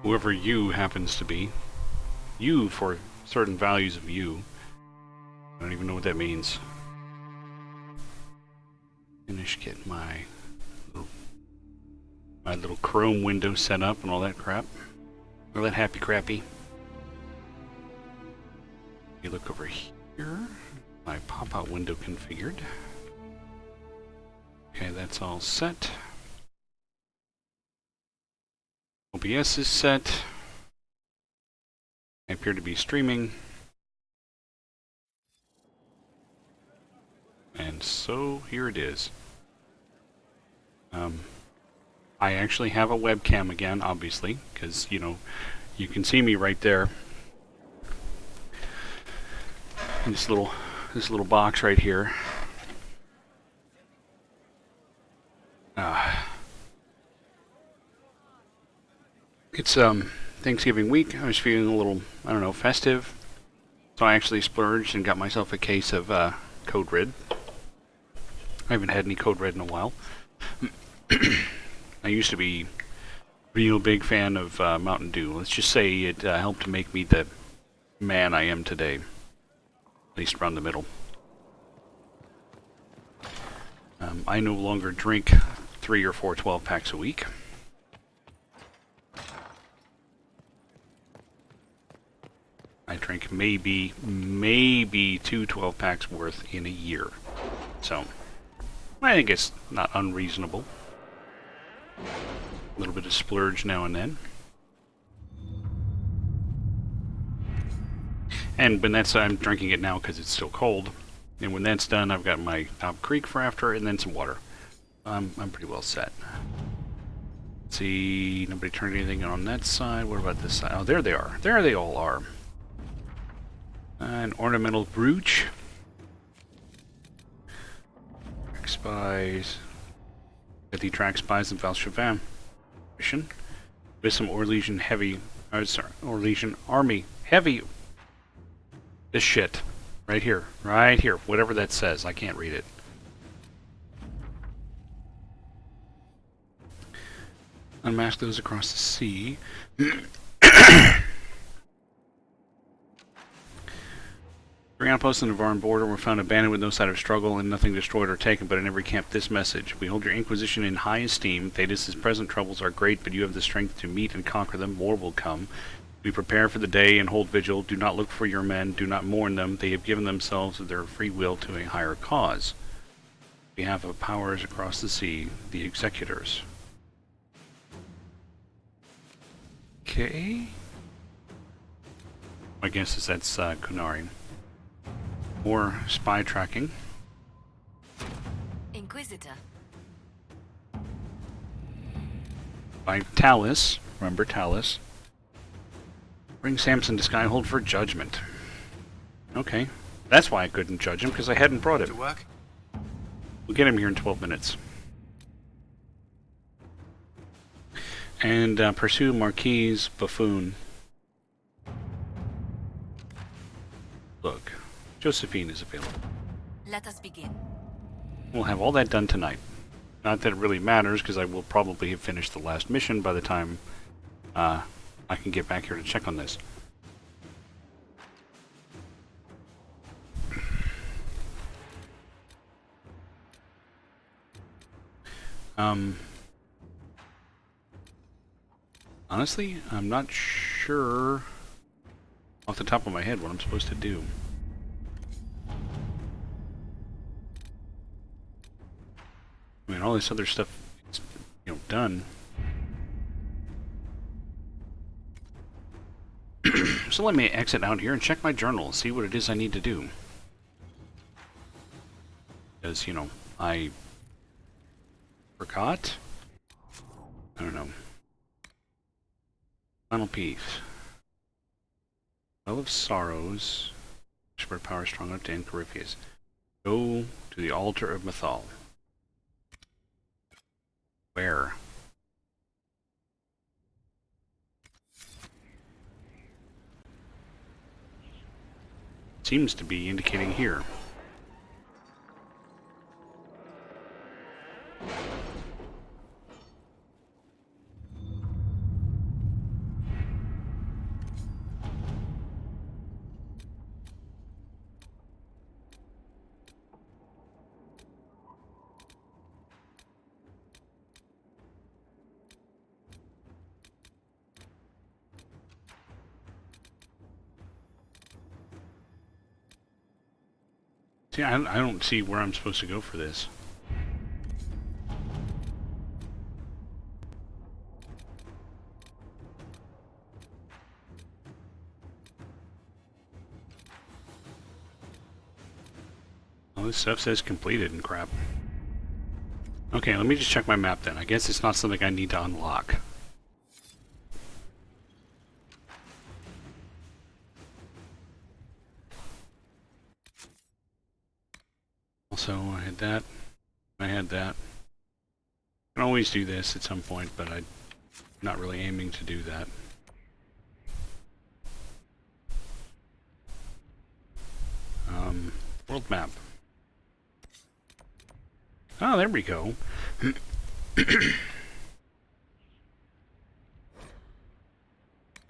Whoever you happens to be. You for certain values of you. I don't even know what that means. Finish getting my little Chrome window set up and all that crap. All that happy crappy. You look over here. My pop-out window configured. Okay, that's all set. OBS is set. I appear to be streaming. And so here it is. I actually have a webcam again, obviously, because, you know, you can see me right there. In this little box right here. It's Thanksgiving week. I was feeling a little, I don't know, festive. So I actually splurged and got myself a case of Code Red. I haven't had any Code Red in a while. I used to be a real big fan of Mountain Dew. Let's just say it helped to make me the man I am today. At least around the middle. I no longer drink 3 or 4 12-packs a week. I drink maybe 2 12-packs worth in a year. So, I think it's not unreasonable. A little bit of splurge now and then. And when that's, I'm drinking it now because it's still cold. And when that's done, I've got my Top Creek for after, and then some water. I'm pretty well set. Let's see, nobody turned anything on that side. What about this side? Oh, there they are. There they all are. An ornamental brooch. Track spies. Got the track spies in Valchevin mission. With some Orlesian heavy. Orlesian army heavy. This shit. Right here. Right here. Whatever that says. I can't read it. Unmask those across the sea. Three outposts on the Navarran border were found abandoned with no sign of struggle and nothing destroyed or taken, but in every camp this message. We hold your Inquisition in high esteem. Thetis' present troubles are great, but you have the strength to meet and conquer them. More will come. We prepare for the day and hold vigil. Do not look for your men. Do not mourn them. They have given themselves of their free will to a higher cause. On behalf of powers across the sea, the executors. Okay. My guess is that's Kunari. More spy tracking. Inquisitor. By Talus. Remember Talus. Bring Samson to Skyhold for judgment. Okay. That's why I couldn't judge him, because I hadn't brought him. To work? We'll get him here in 12 minutes. And pursue Marquise Buffoon. Look, Josephine is available. Let us begin. We'll have all that done tonight. Not that it really matters, because I will probably have finished the last mission by the time I can get back here to check on this. Honestly, I'm not sure off the top of my head what I'm supposed to do. I mean, all this other stuff is, you know, done. So let me exit out here and check my journal and see what it is I need to do. Because, you know, I forgot? I don't know. Final piece. Well of Sorrows. Whispered power strong enough to end Corypheus. Go to the altar of Mythal. Where? Seems to be indicating here. See, I don't see where I'm supposed to go for this. All this stuff says completed and crap. Okay, let me just check my map then. I guess it's not something I need to unlock. Also, I had that. I had that. I can always do this at some point, but I'm not really aiming to do that. World map. Oh, there we go.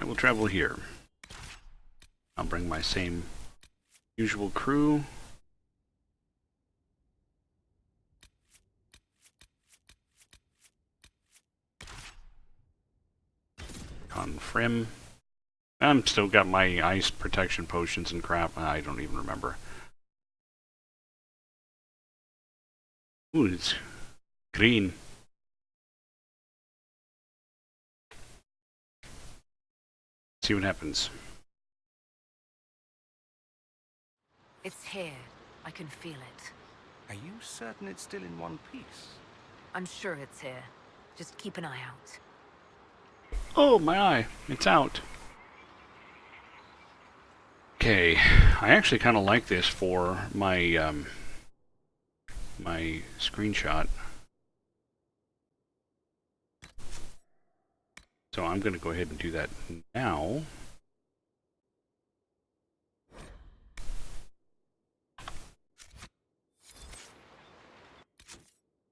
I will travel here. I'll bring my same usual crew. Confirm. I'm still got my ice protection potions and crap. I don't even remember. Ooh, it's green. See what happens. It's here. I can feel it. Are you certain it's still in one piece? I'm sure it's here. Just keep an eye out. Oh, my eye. It's out. Okay. I actually kind of like this for my, my screenshot. So I'm going to go ahead and do that now.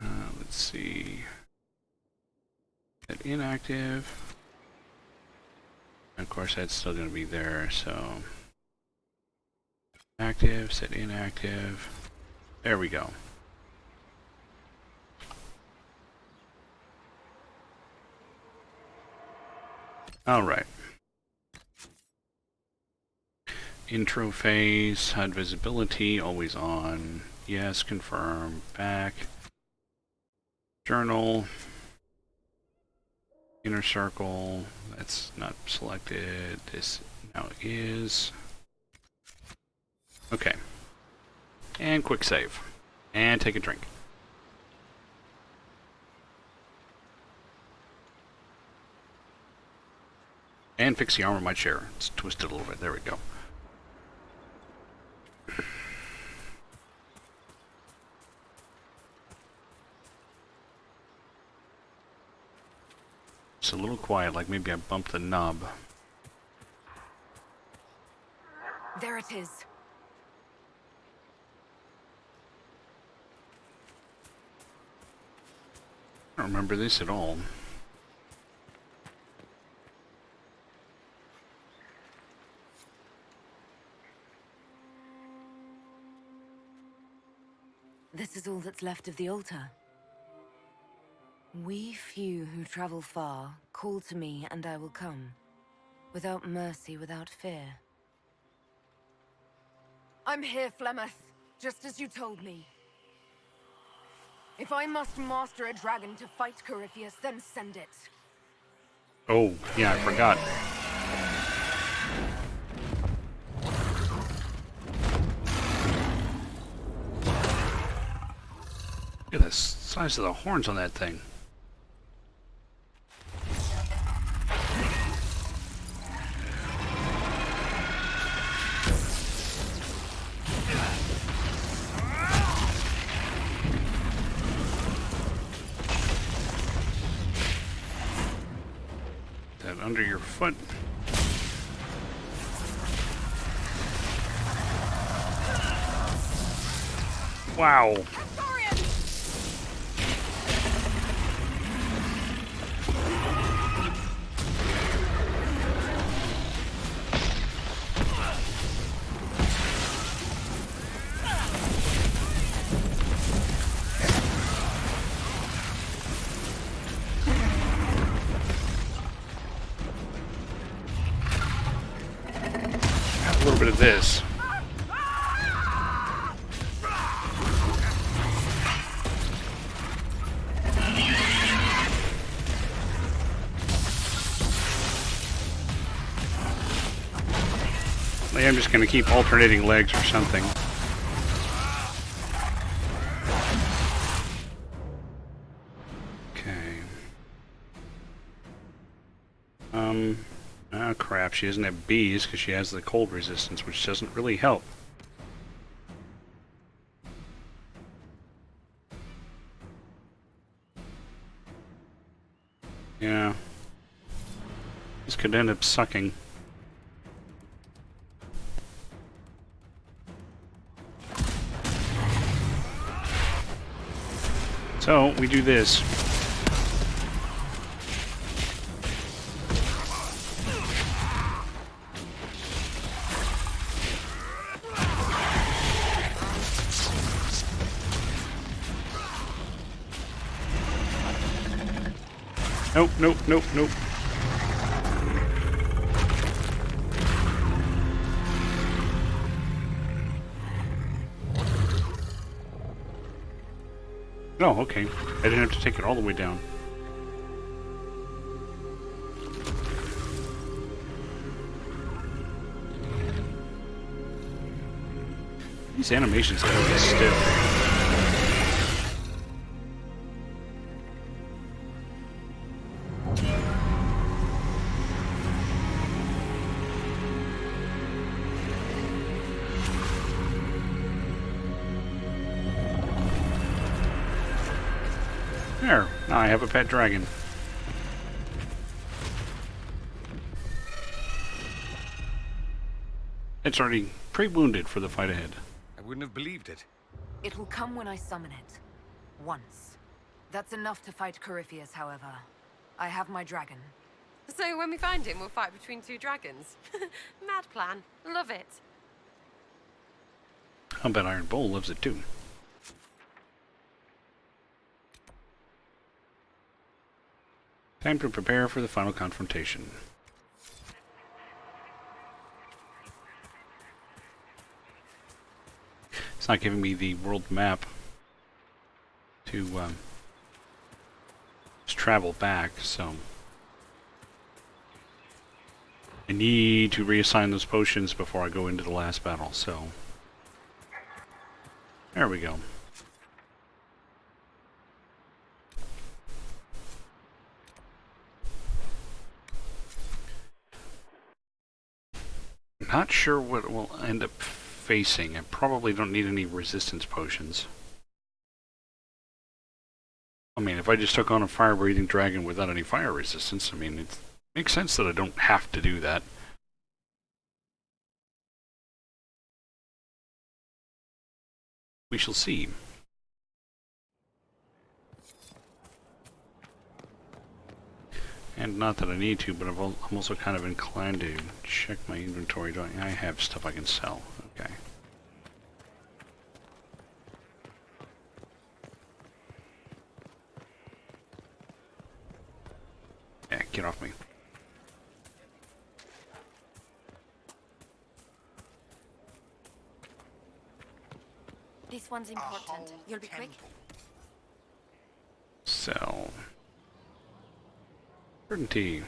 Let's see. Set inactive. And of course, that's still going to be there, so active, set inactive. There we go. All right. Intro phase, HUD visibility, always on. Yes, confirm, back. Journal. Inner circle, that's not selected. This now is. Okay. And quick save. And take a drink. And fix the arm of my chair. It's twisted a little bit. There we go. It's a little quiet, like maybe I bumped the knob. There it is. I don't remember this at all. This is all that's left of the altar. We few who travel far, call to me and I will come. Without mercy, without fear. I'm here, Flemeth, just as you told me. If I must master a dragon to fight Corypheus, then send it. Oh, yeah, I forgot. Look at the size of the horns on that thing. That under your foot. Wow. A little bit of this. Apparently I'm just going to keep alternating legs or something. Okay. Oh crap, she doesn't have bees because she has the cold resistance, which doesn't really help. Yeah. This could end up sucking. So, we do this. Nope, nope, nope, nope. Oh, okay. I didn't have to take it all the way down. These animations gotta be stiff. There, now I have a pet dragon. It's already pre-wounded for the fight ahead. I wouldn't have believed it. It will come when I summon it. Once. That's enough to fight Corypheus, however. I have my dragon. So when we find him, we'll fight between two dragons. Mad plan. Love it. I'll bet Iron Bull loves it too. Time to prepare for the final confrontation. It's not giving me the world map to just travel back, so I need to reassign those potions before I go into the last battle, so there we go. Not sure what we'll end up facing. I probably don't need any resistance potions. I mean, if I just took on a fire-breathing dragon without any fire resistance, I mean, it makes sense that I don't have to do that. We shall see. And not that I need to, but I'm also kind of inclined to check my inventory. I have stuff I can sell. Okay. Yeah, get off me. This one's important. You'll be quick. Sell. Certainty.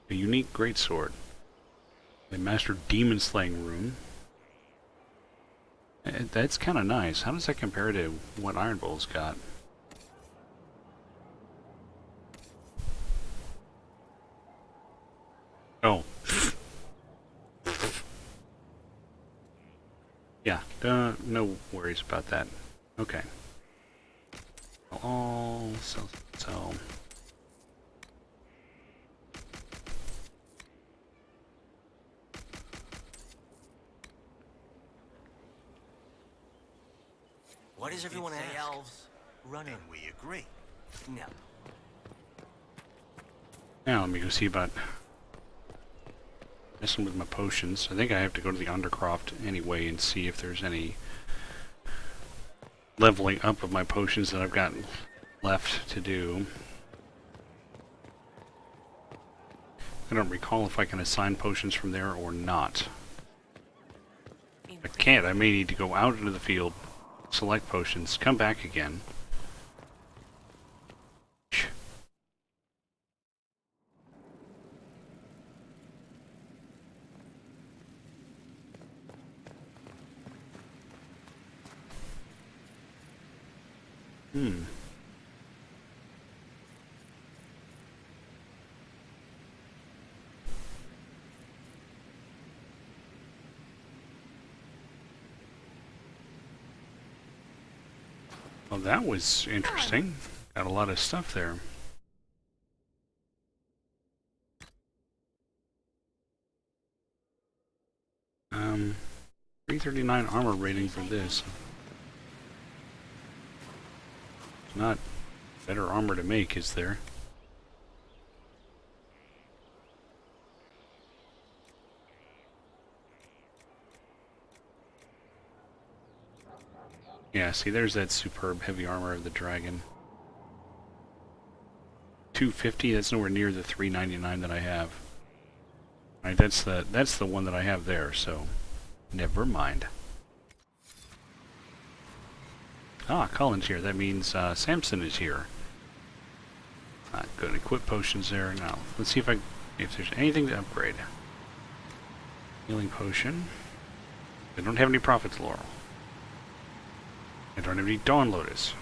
A unique greatsword. A master demon slaying rune. That's kind of nice. How does that compare to what Iron Bull's got? Oh. Yeah, no worries about that. Okay. All so. What does everyone ask? Elves running. And we agree. No. Now let me go see about messing with my potions. I think I have to go to the Undercroft anyway and see if there's any leveling up of my potions that I've got left to do. I don't recall if I can assign potions from there or not. If I can't, I may need to go out into the field, select potions, come back again. Hmm. Well, that was interesting. Got a lot of stuff there. Um, 339 armor rating for this. Not better armor to make, is there? Yeah, see, there's that superb heavy armor of the dragon. 250. That's nowhere near the 399 that I have. All right, that's the one that I have there. So, never mind. Ah, Colin's here. That means Samson is here. Good. Equip potions there. Now, let's see if there's anything to upgrade. Healing potion. I don't have any Prophet's Laurel. I don't have any Dawn Lotus.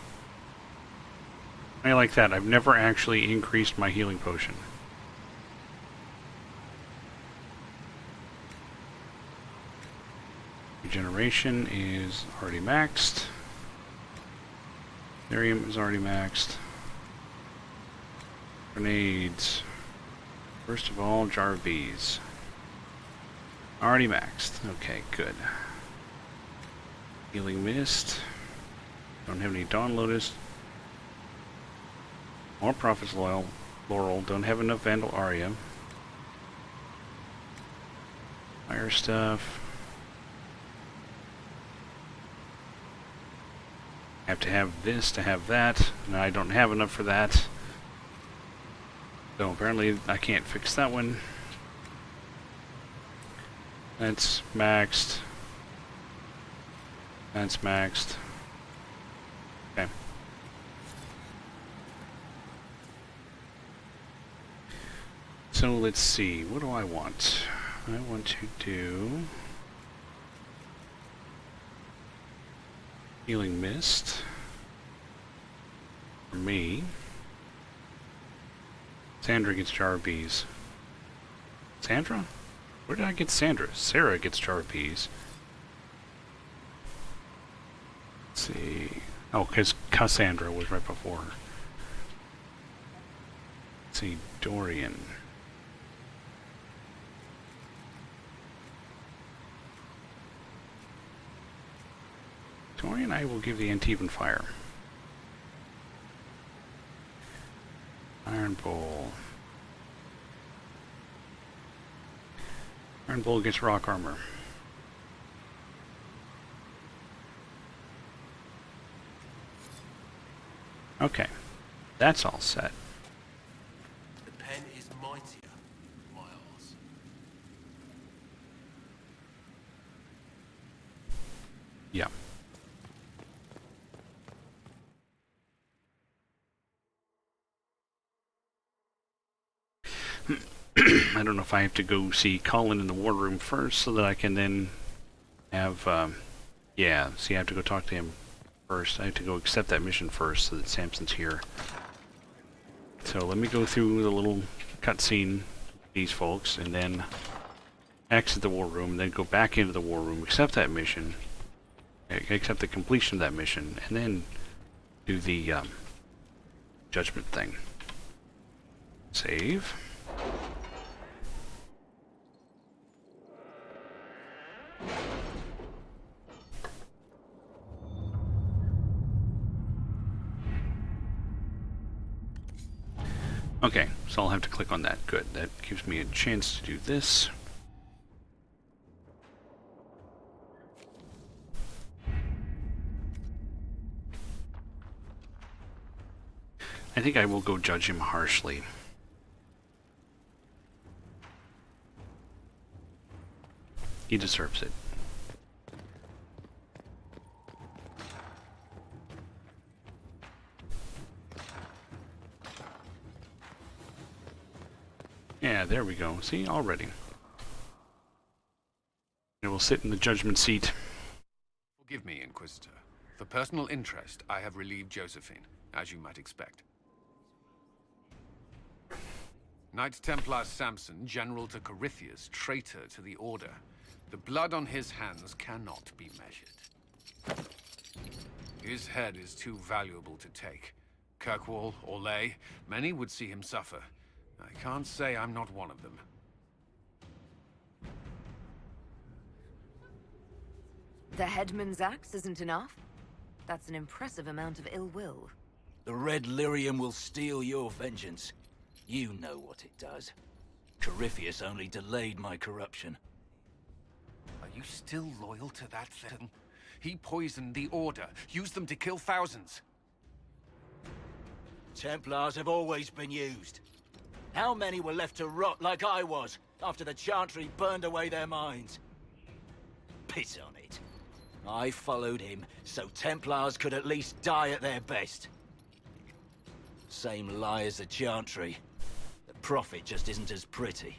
I like that. I've never actually increased my healing potion. Regeneration is already maxed. Therium is already maxed. Grenades. First of all, jar of bees. Already maxed. Okay, good. Healing mist. Don't have any Dawn Lotus. More Prophet's Laurel. Don't have enough Vandal Aria. Fire stuff. Have to have this to have that. And I don't have enough for that. So apparently I can't fix that one. That's maxed. That's maxed. Okay. So let's see. What do I want? I want to do Healing Mist for me. Sandra gets jar of bees. Sandra? Where did I get Sandra? Sarah gets jar of bees. Let's see. Oh, because Cassandra was right before her. Let's see. Dorian. Dorian, I will give the Antivan Fire. Iron Bowl. Iron Bowl gets rock armor. Okay, that's all set. The pen is mightier, Miles. Yeah. I don't know if I have to go see Colin in the war room first so that I can then have, yeah, see, I have to go talk to him first. I have to go accept that mission first so that Samson's here. So let me go through the little cutscene with these folks and then exit the war room, then go back into the war room, accept that mission, accept the completion of that mission, and then do the judgment thing. Save. Okay, so I'll have to click on that. Good. That gives me a chance to do this. I think I will go judge him harshly. He deserves it. Yeah, there we go. See, already. I will sit in the judgment seat. Forgive me, Inquisitor. For personal interest, I have relieved Josephine, as you might expect. Knight Templar Samson, General to Corypheus, traitor to the Order. The blood on his hands cannot be measured. His head is too valuable to take. Kirkwall, Orlais, many would see him suffer. I can't say I'm not one of them. The headman's axe isn't enough? That's an impressive amount of ill will. The Red Lyrium will steal your vengeance. You know what it does. Corypheus only delayed my corruption. Are you still loyal to that thing? He poisoned the Order, used them to kill thousands. Templars have always been used. How many were left to rot like I was, after the Chantry burned away their minds? Piss on it. I followed him, so Templars could at least die at their best. Same lie as the Chantry. The profit just isn't as pretty.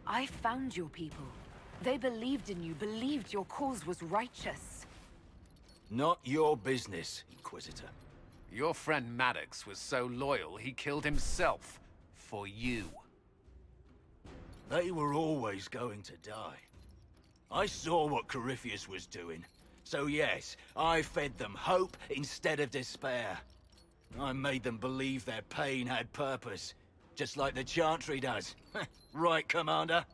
I found your people. They believed in you, believed your cause was righteous. Not your business, Inquisitor. Your friend Maddox was so loyal, he killed himself. For you. They were always going to die. I saw what Corypheus was doing. So yes, I fed them hope instead of despair. I made them believe their pain had purpose, just like the Chantry does. Right, Commander?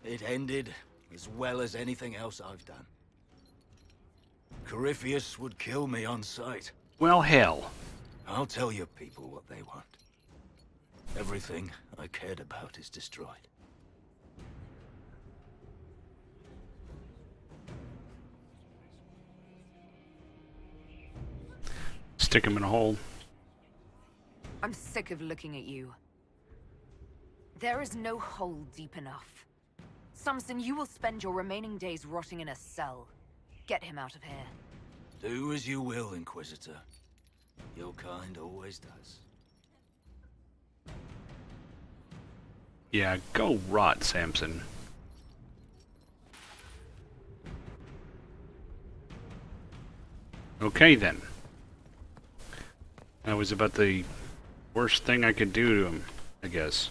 It ended as well as anything else I've done. Corypheus would kill me on sight. Well, hell. I'll tell your people what they want. Everything I cared about is destroyed. Stick him in a hole. I'm sick of looking at you. There is no hole deep enough. Samson, you will spend your remaining days rotting in a cell. Get him out of here. Do as you will, Inquisitor. Your kind always does. Yeah, go rot, Samson. Okay, then. That was about the worst thing I could do to him, I guess.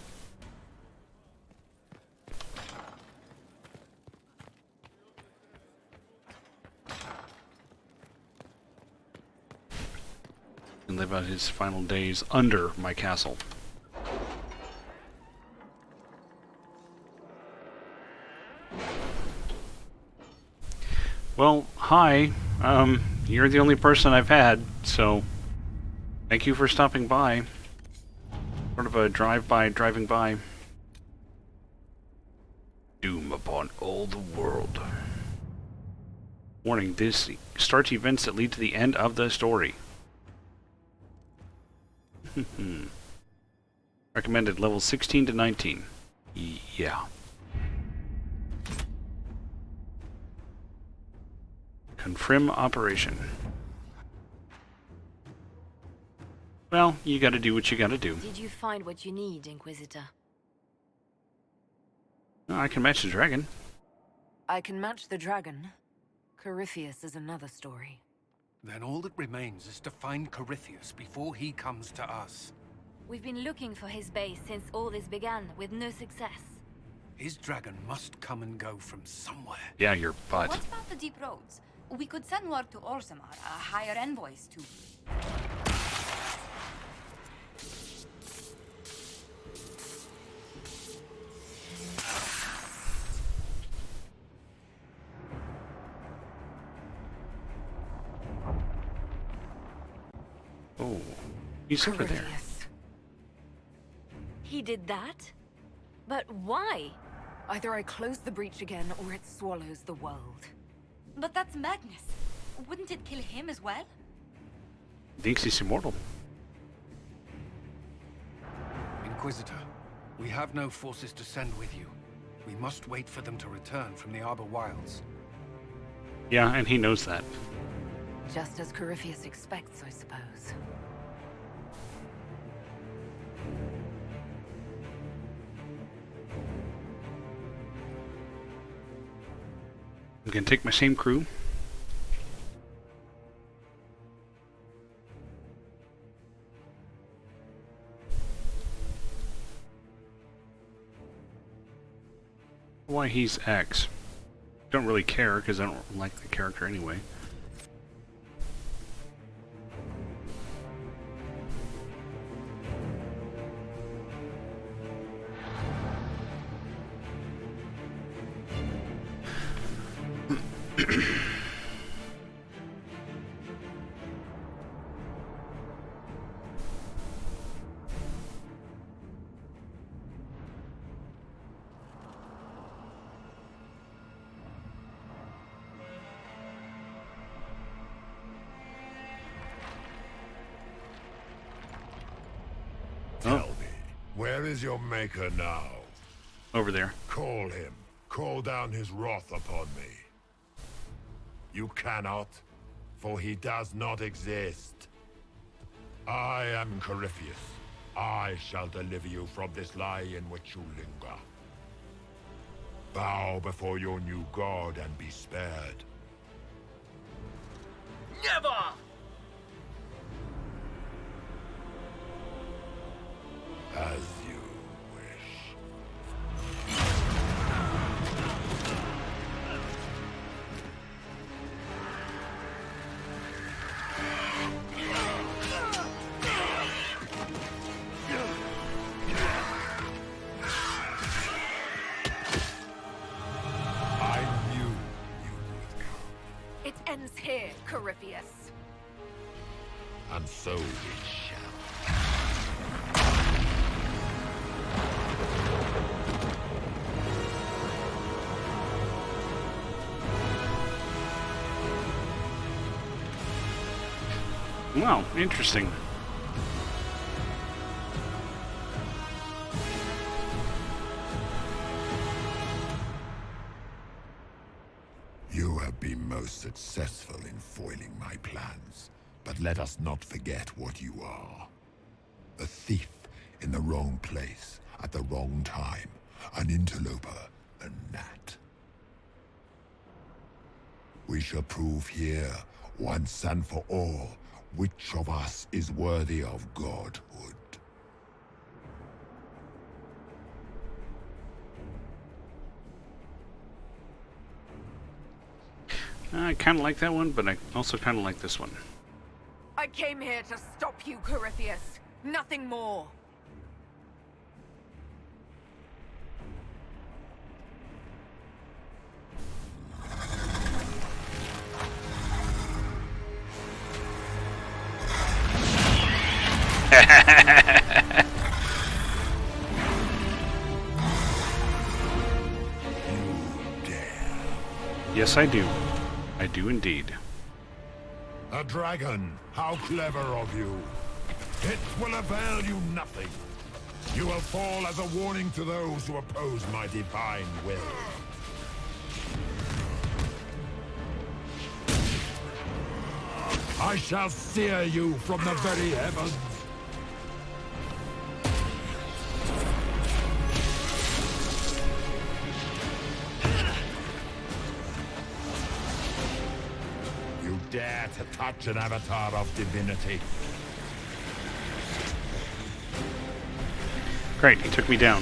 And live out his final days under my castle. Well, hi. You're the only person I've had, so thank you for stopping by. Sort of a drive-by, driving by. Doom upon all the world. Warning, this starts events that lead to the end of the story. Recommended level 16 to 19. Yeah. Confirm operation. Well, you gotta do what you gotta do. Did you find what you need, Inquisitor? I can match the dragon. I can match the dragon. Corypheus is another story. Then all that remains is to find Corypheus before he comes to us. We've been looking for his base since all this began, with no success. His dragon must come and go from somewhere. Yeah, your butt. What about the deep roads? We could send word to Orzammar, hire envoys to... Oh, he's over there. Corypheus. He did that? But why? Either I close the breach again, or it swallows the world. But that's Magnus. Wouldn't it kill him as well? Thinks he's immortal. Inquisitor, we have no forces to send with you. We must wait for them to return from the Arbor Wilds. Yeah, and he knows that. Just as Corypheus expects, I suppose. I'm gonna take my same crew. Why he's X? Don't really care because I don't like the character anyway. Tell me, where is your maker now? Over there. Call him. Call down his wrath upon me. You cannot, for he does not exist. I am Corypheus. I shall deliver you from this lie in which you linger. Bow before your new god and be spared. Never! As you wish. I knew you would come, It ends here, Corypheus. and so it shall. Wow, interesting. You have been most successful in foiling my plans, but let us not forget what you are. A thief in the wrong place at the wrong time, an interloper, a gnat. We shall prove here, once and for all, which of us is worthy of godhood. I kind of like that one, but I also kind of like this one. I came here to stop you, Corypheus. Nothing more. Yes, I do. I do indeed. A dragon! How clever of you! It will avail you nothing. You will fall as a warning to those who oppose my divine will. I shall sear you from the very heavens. You dare to touch an avatar of divinity. Great, he took me down.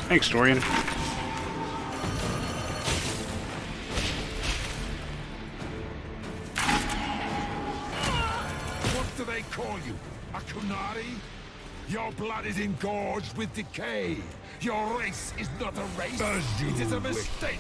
Thanks, Dorian. What do they call you? A Kunari? Your blood is engorged with decay. Your race is not a race. It is a mistake.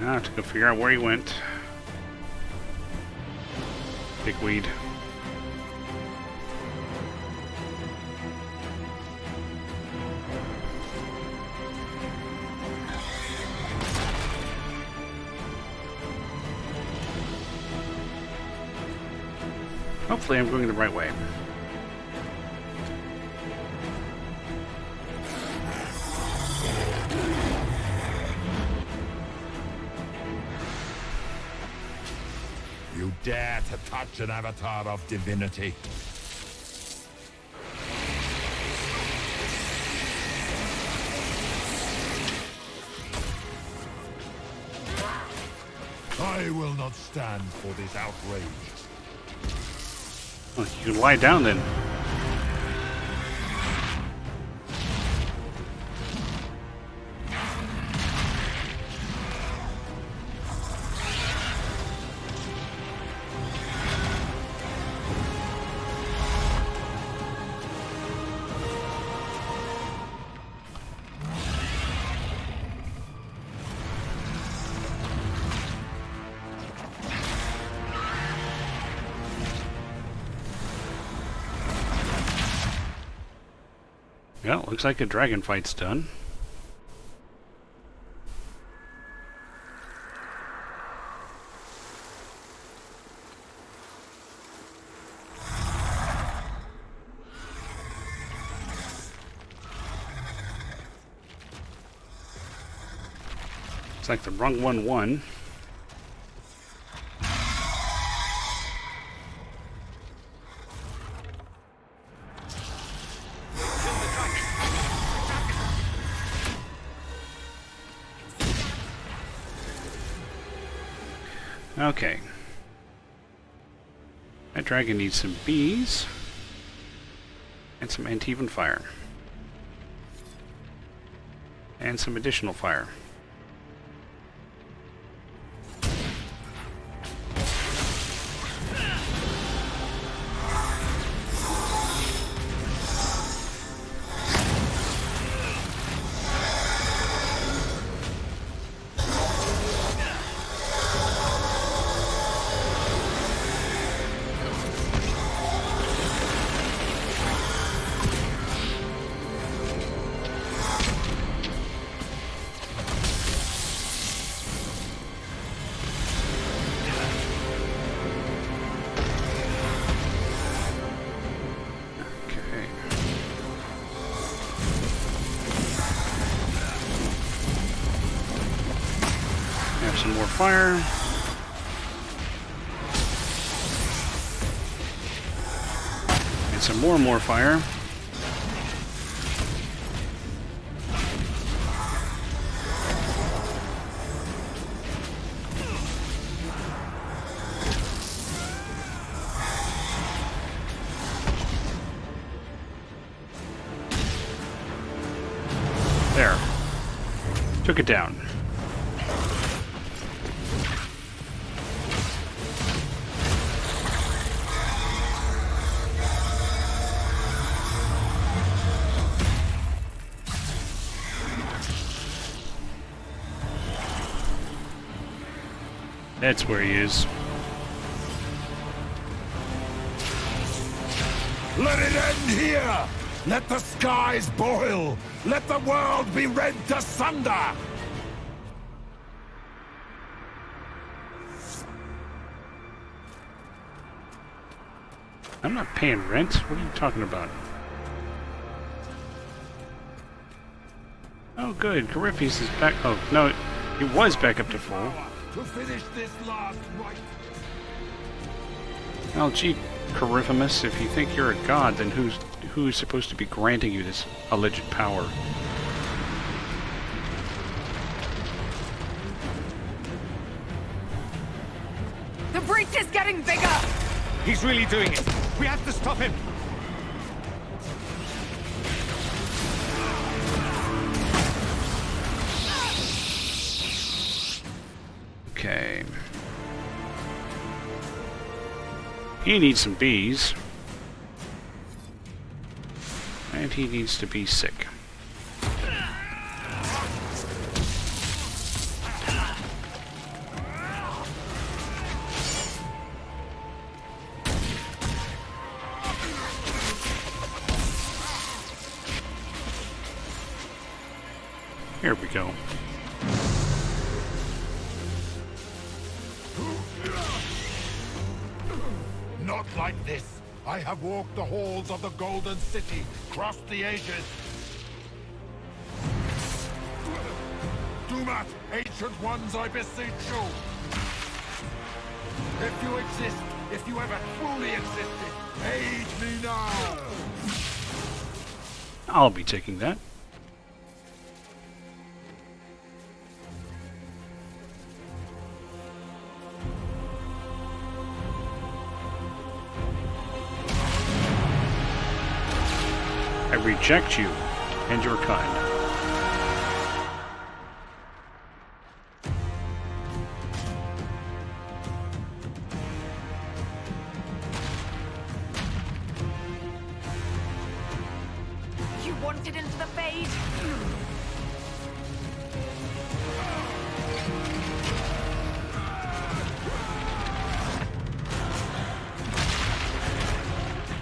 Now I have to go figure out where he went. Dickweed. Hopefully I'm going the right way. You dare to touch an avatar of divinity? I will not stand for this outrage. Oh, you can lie down then. Well, looks like a dragon fight's done. Looks like the wrong one won. Okay. That dragon needs some bees and some anti-even fire. And some additional fire. Some more fire. And some more fire. There. Took it down. That's where he is. Let it end here! Let the skies boil! Let the world be rent asunder! I'm not paying rent. What are you talking about? Oh good, Corypheus is back. Oh, no, he was back up to full. To finish this last rite. Well, gee, Corypheus, if you think you're a god, then who's supposed to be granting you this alleged power? The breach is getting bigger! He's really doing it. We have to stop him. Okay. He needs some bees. And he needs to be sick. Here we go. Not like this. I have walked the halls of the Golden City, crossed the ages. Dumat, ancient ones, I beseech you. If you exist, if you ever truly existed, aid me now. I'll be taking that. I reject you and your kind. You wanted into the Fade?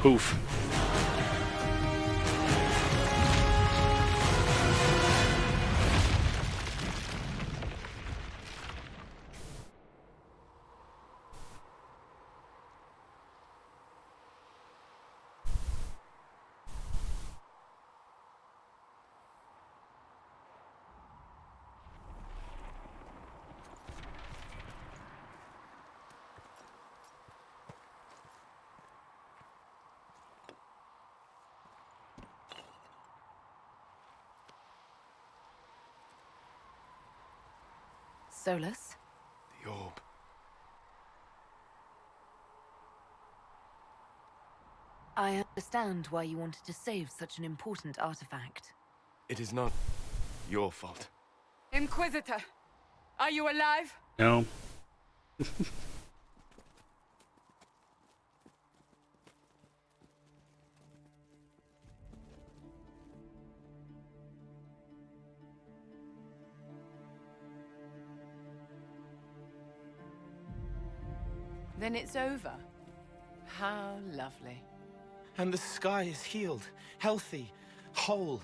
Poof. Solus? The orb. I understand why you wanted to save such an important artifact. It is not your fault. Inquisitor, are you alive? No. Then it's over. How lovely. And the sky is healed, healthy, whole.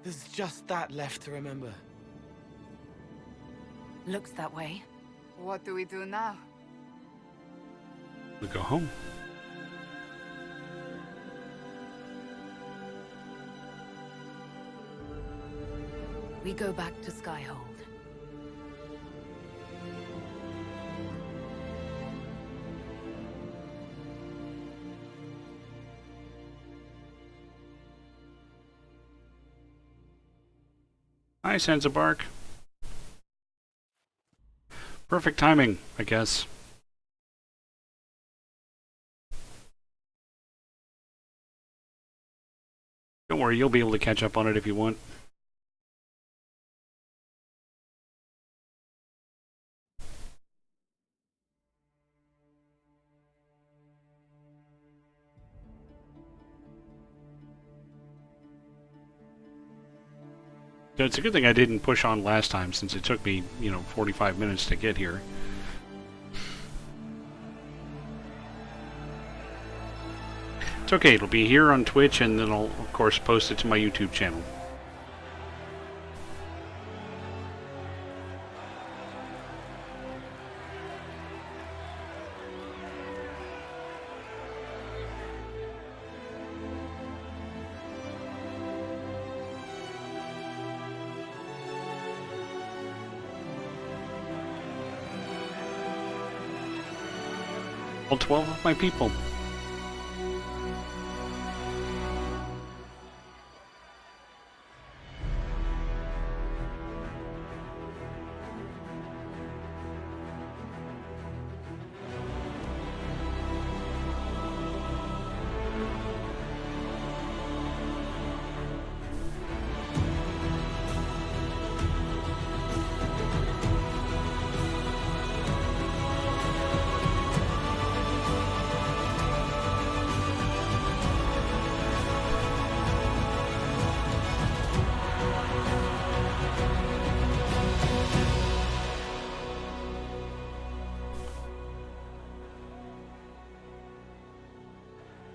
There's just that left to remember. Looks that way. What do we do now? We go home. We go back to Skyhold. Hi, Sansabark. Perfect timing, I guess. Don't worry, you'll be able to catch up on it if you want. So it's a good thing I didn't push on last time, since it took me, 45 minutes to get here. It's okay, it'll be here on Twitch, and then I'll, of course, post it to my YouTube channel. All 12 of my people.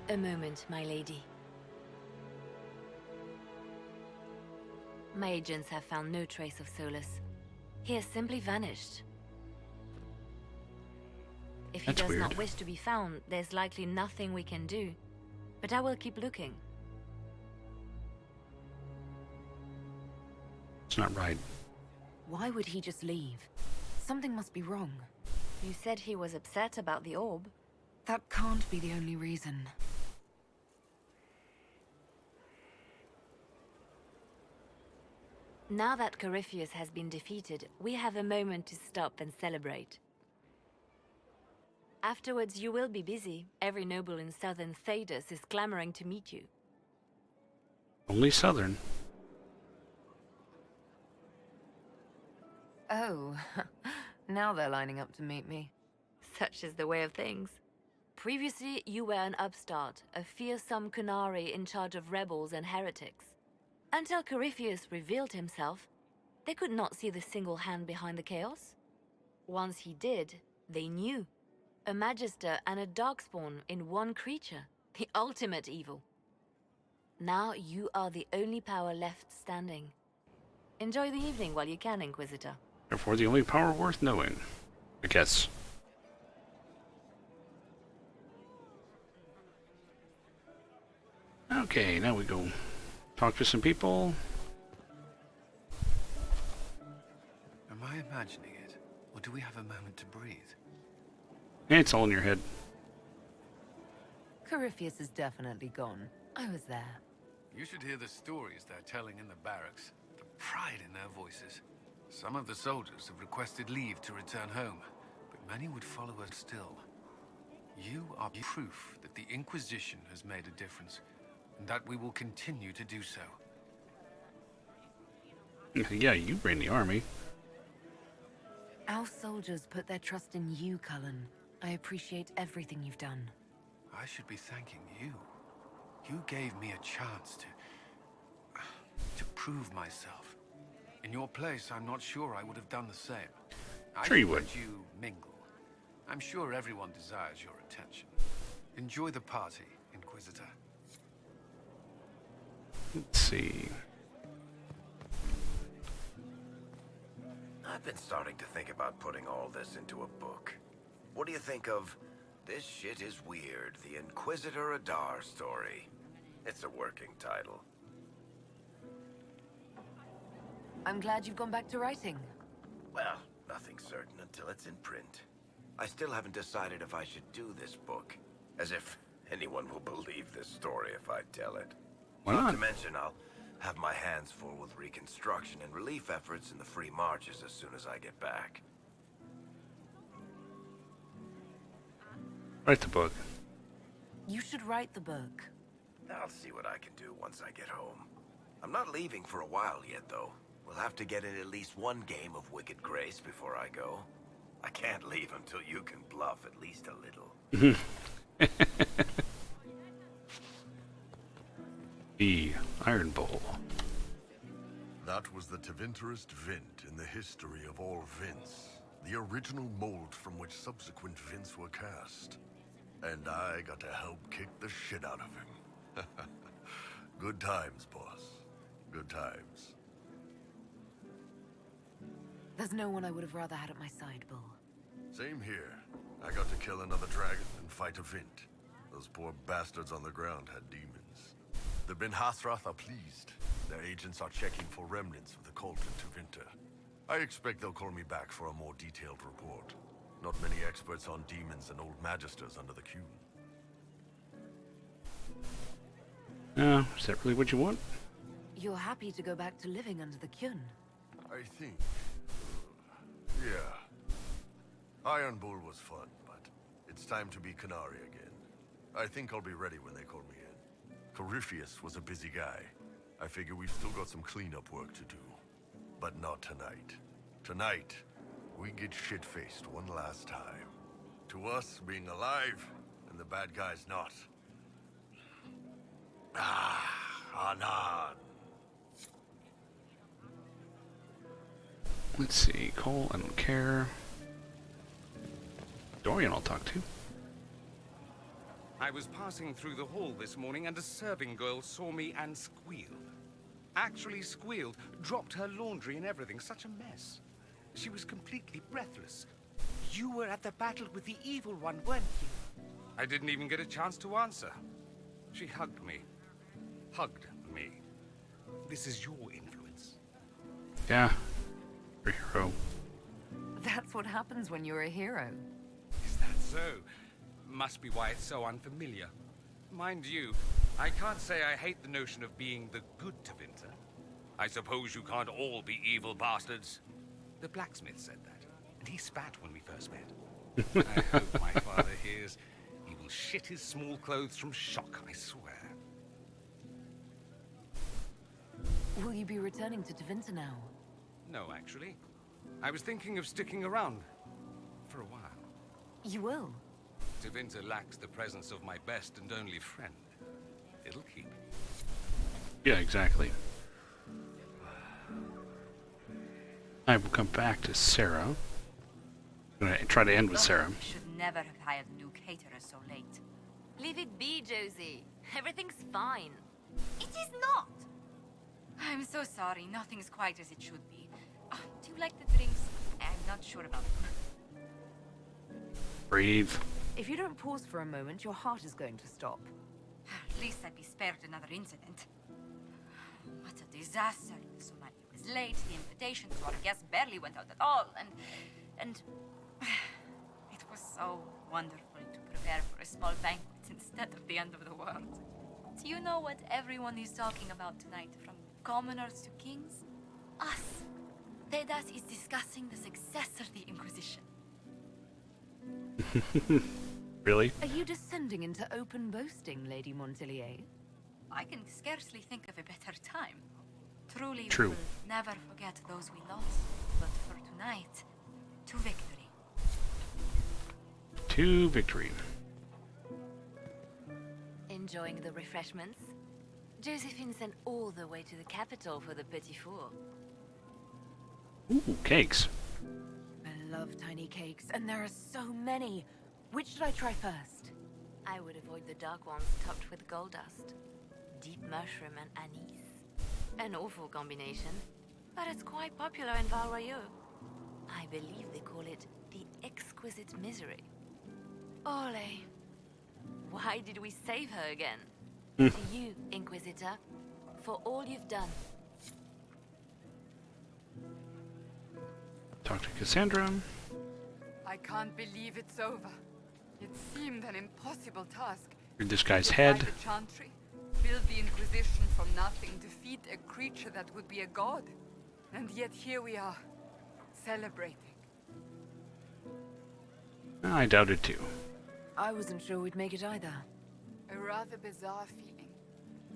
A moment, my lady. My agents have found no trace of Solus. He has simply vanished. If he That's does not weird. wish to be found, there's likely nothing we can do. But I will keep looking. It's not right. Why would he just leave? Something must be wrong. You said he was upset about the orb. That can't be the only reason. Now that Corypheus has been defeated, we have a moment to stop and celebrate. Afterwards, you will be busy. Every noble in southern Thedas is clamoring to meet you. Only Southern. Oh, now they're lining up to meet me. Such is the way of things. Previously, you were an upstart, a fearsome Kunari in charge of rebels and heretics. Until Corypheus revealed himself, they could not see the single hand behind the chaos. Once he did, they knew. A Magister and a Darkspawn in one creature, the ultimate evil. Now you are the only power left standing. Enjoy the evening while you can, Inquisitor. Therefore, the only power worth knowing. I guess. Okay, now we go talk to some people. Am I imagining it? Or do we have a moment to breathe? It's all in your head. Corypheus is definitely gone. I was there. You should hear the stories they're telling in the barracks. The pride in their voices. Some of the soldiers have requested leave to return home, but many would follow us still. You are proof that the Inquisition has made a difference, and that we will continue to do so. Yeah, you ran the army. Our soldiers put their trust in you, Cullen. I appreciate everything you've done. I should be thanking you. You gave me a chance to prove myself. In your place, I'm not sure I would have done the same. Sure you I would. let you mingle. I'm sure everyone desires your attention. Enjoy the party, Inquisitor. Let's see. I've been starting to think about putting all this into a book. What do you think of This Shit Is Weird, the Inquisitor Adar story? It's a working title. I'm glad you've gone back to writing. Well, nothing's certain until it's in print. I still haven't decided if I should do this book. As if anyone will believe this story if I tell it. Why Not not? to mention I'll have my hands full with reconstruction and relief efforts in the free marches as soon as I get back. Write the book. You should write the book. I'll see what I can do once I get home. I'm not leaving for a while yet, though. We'll have to get in at least one game of Wicked Grace before I go. I can't leave until you can bluff at least a little. The Iron Bowl. That was the Tevinterest Vint in the history of all Vints. The original mold from which subsequent Vints were cast. And I got to help kick the shit out of him. Good times, boss. Good times. There's no one I would have rather had at my side, Bull. Same here. I got to kill another dragon and fight a Vint. Those poor bastards on the ground had demons. The Ben Hasrath are pleased. Their agents are checking for remnants of the cult in Tevinter. I expect they'll call me back for a more detailed report. Not many experts on demons and old magisters under the Q. Is that really what you want? You're happy to go back to living under the Kyun. I think... yeah. Iron Bull was fun, but it's time to be Canary again. I think I'll be ready when they call me in. Corypheus was a busy guy. I figure we've still got some cleanup work to do. But not tonight. Tonight, we get shit-faced one last time. To us, being alive, and the bad guys not. Anan. Let's see. Cole, I don't care. Dorian I'll talk to. I was passing through the hall this morning and a serving girl saw me and squealed. actually squealed, dropped her laundry and everything. Such a mess. She was completely breathless. You were at the battle with the evil one, weren't you? I didn't even get a chance to answer. She hugged me. Hugged me. This is your influence. Yeah. You're a hero. That's what happens when you're a hero. Is that so? Must be why it's so unfamiliar. Mind you, I can't say I hate the notion of being the good Tevinter. I suppose you can't all be evil bastards. The blacksmith said that, and he spat when we first met. I hope my father hears. He will shit his small clothes from shock, I swear. Will you be returning to Tevinter now? No, actually. I was thinking of sticking around for a while. You will? Tevinter lacks the presence of my best and only friend. It'll keep. Yeah, exactly. I will come back to Sarah. I'm gonna try to end with Sarah. Should never have hired new caterers so late. Leave it be, Josie. Everything's fine. It is not! I'm so sorry. Nothing's quite as it should be. Do you like the drinks? I'm not sure about them. Breathe. If you don't pause for a moment, your heart is going to stop. At least I'd be spared another incident. What a disaster. Somalia was late, the invitation to our guests barely went out at all, and it was so wonderful to prepare for a small banquet instead of the end of the world. Do you know what everyone is talking about tonight, from commoners to kings? Us. Thedas is discussing the success of the Inquisition. Really? Are you descending into open boasting, Lady Montelier? I can scarcely think of a better time. Truly, True. we will never forget those we lost. But for tonight, to victory. To victory. Enjoying the refreshments? Josephine sent all the way to the capital for the petit four. Ooh, cakes. I love tiny cakes, and there are so many. Which should I try first? I would avoid the dark ones topped with gold dust. Deep mushroom and anise. An awful combination, but it's quite popular in Val Royeaux. I believe they call it the exquisite misery. Ole. Why did we save her again? To you, Inquisitor, for all you've done. Talk to Cassandra. I can't believe it's over. It seemed an impossible task. Read this guy's Defy head. the Chantry, build the Inquisition from nothing, defeat a creature that would be a god. And yet here we are, celebrating. I doubt it too. I wasn't sure we'd make it either. A rather bizarre feeling,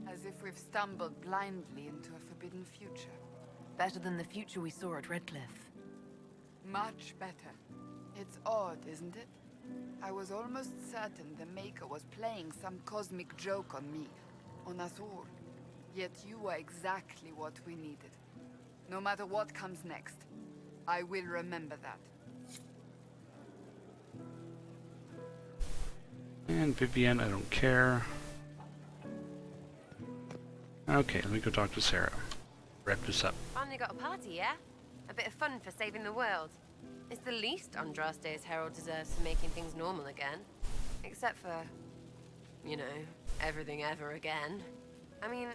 as if we've stumbled blindly into a forbidden future. Better than the future we saw at Redcliffe. Much better. It's odd, isn't it? I was almost certain the Maker was playing some cosmic joke on me, on us all. Yet you were exactly what we needed. No matter what comes next, I will remember that. And Vivienne, I don't care. Okay, let me go talk to Sarah. Wrap this up. Finally got a party, yeah? A bit of fun for saving the world. It's the least Andraste's herald deserves for making things normal again. Except for, you know, everything ever again. I mean,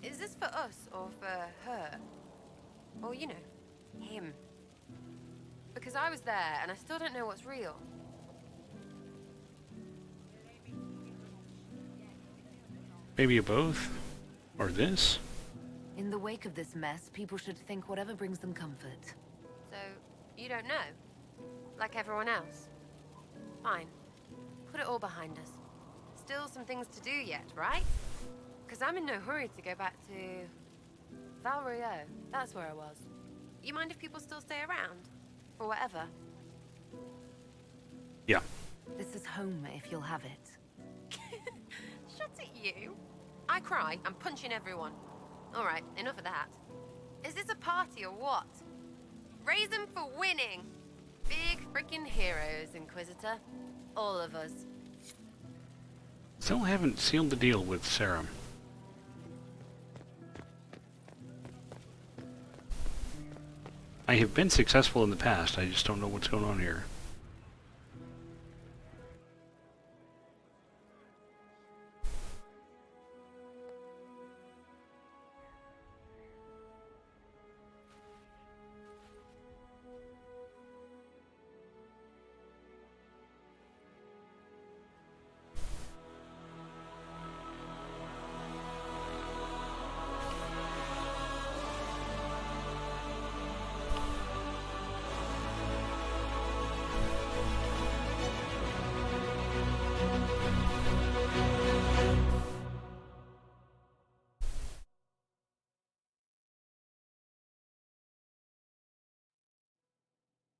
is this for us or for her? Or, you know, him? Because I was there and I still don't know what's real. Maybe a both? Or this? In the wake of this mess, people should think whatever brings them comfort. So, you don't know? Like everyone else? Fine. Put it all behind us. Still some things to do yet, right? Because I'm in no hurry to go back to... Val Royeaux. That's where I was. You mind if people still stay around? Or whatever? Yeah. This is home if you'll have it. Shut it, you. I cry, I'm punching everyone. Alright, enough of that. Is this a party or what? Raise them for winning! Big freaking heroes, Inquisitor. All of us. Still haven't sealed the deal with Sarah. I have been successful in the past, I just don't know what's going on here.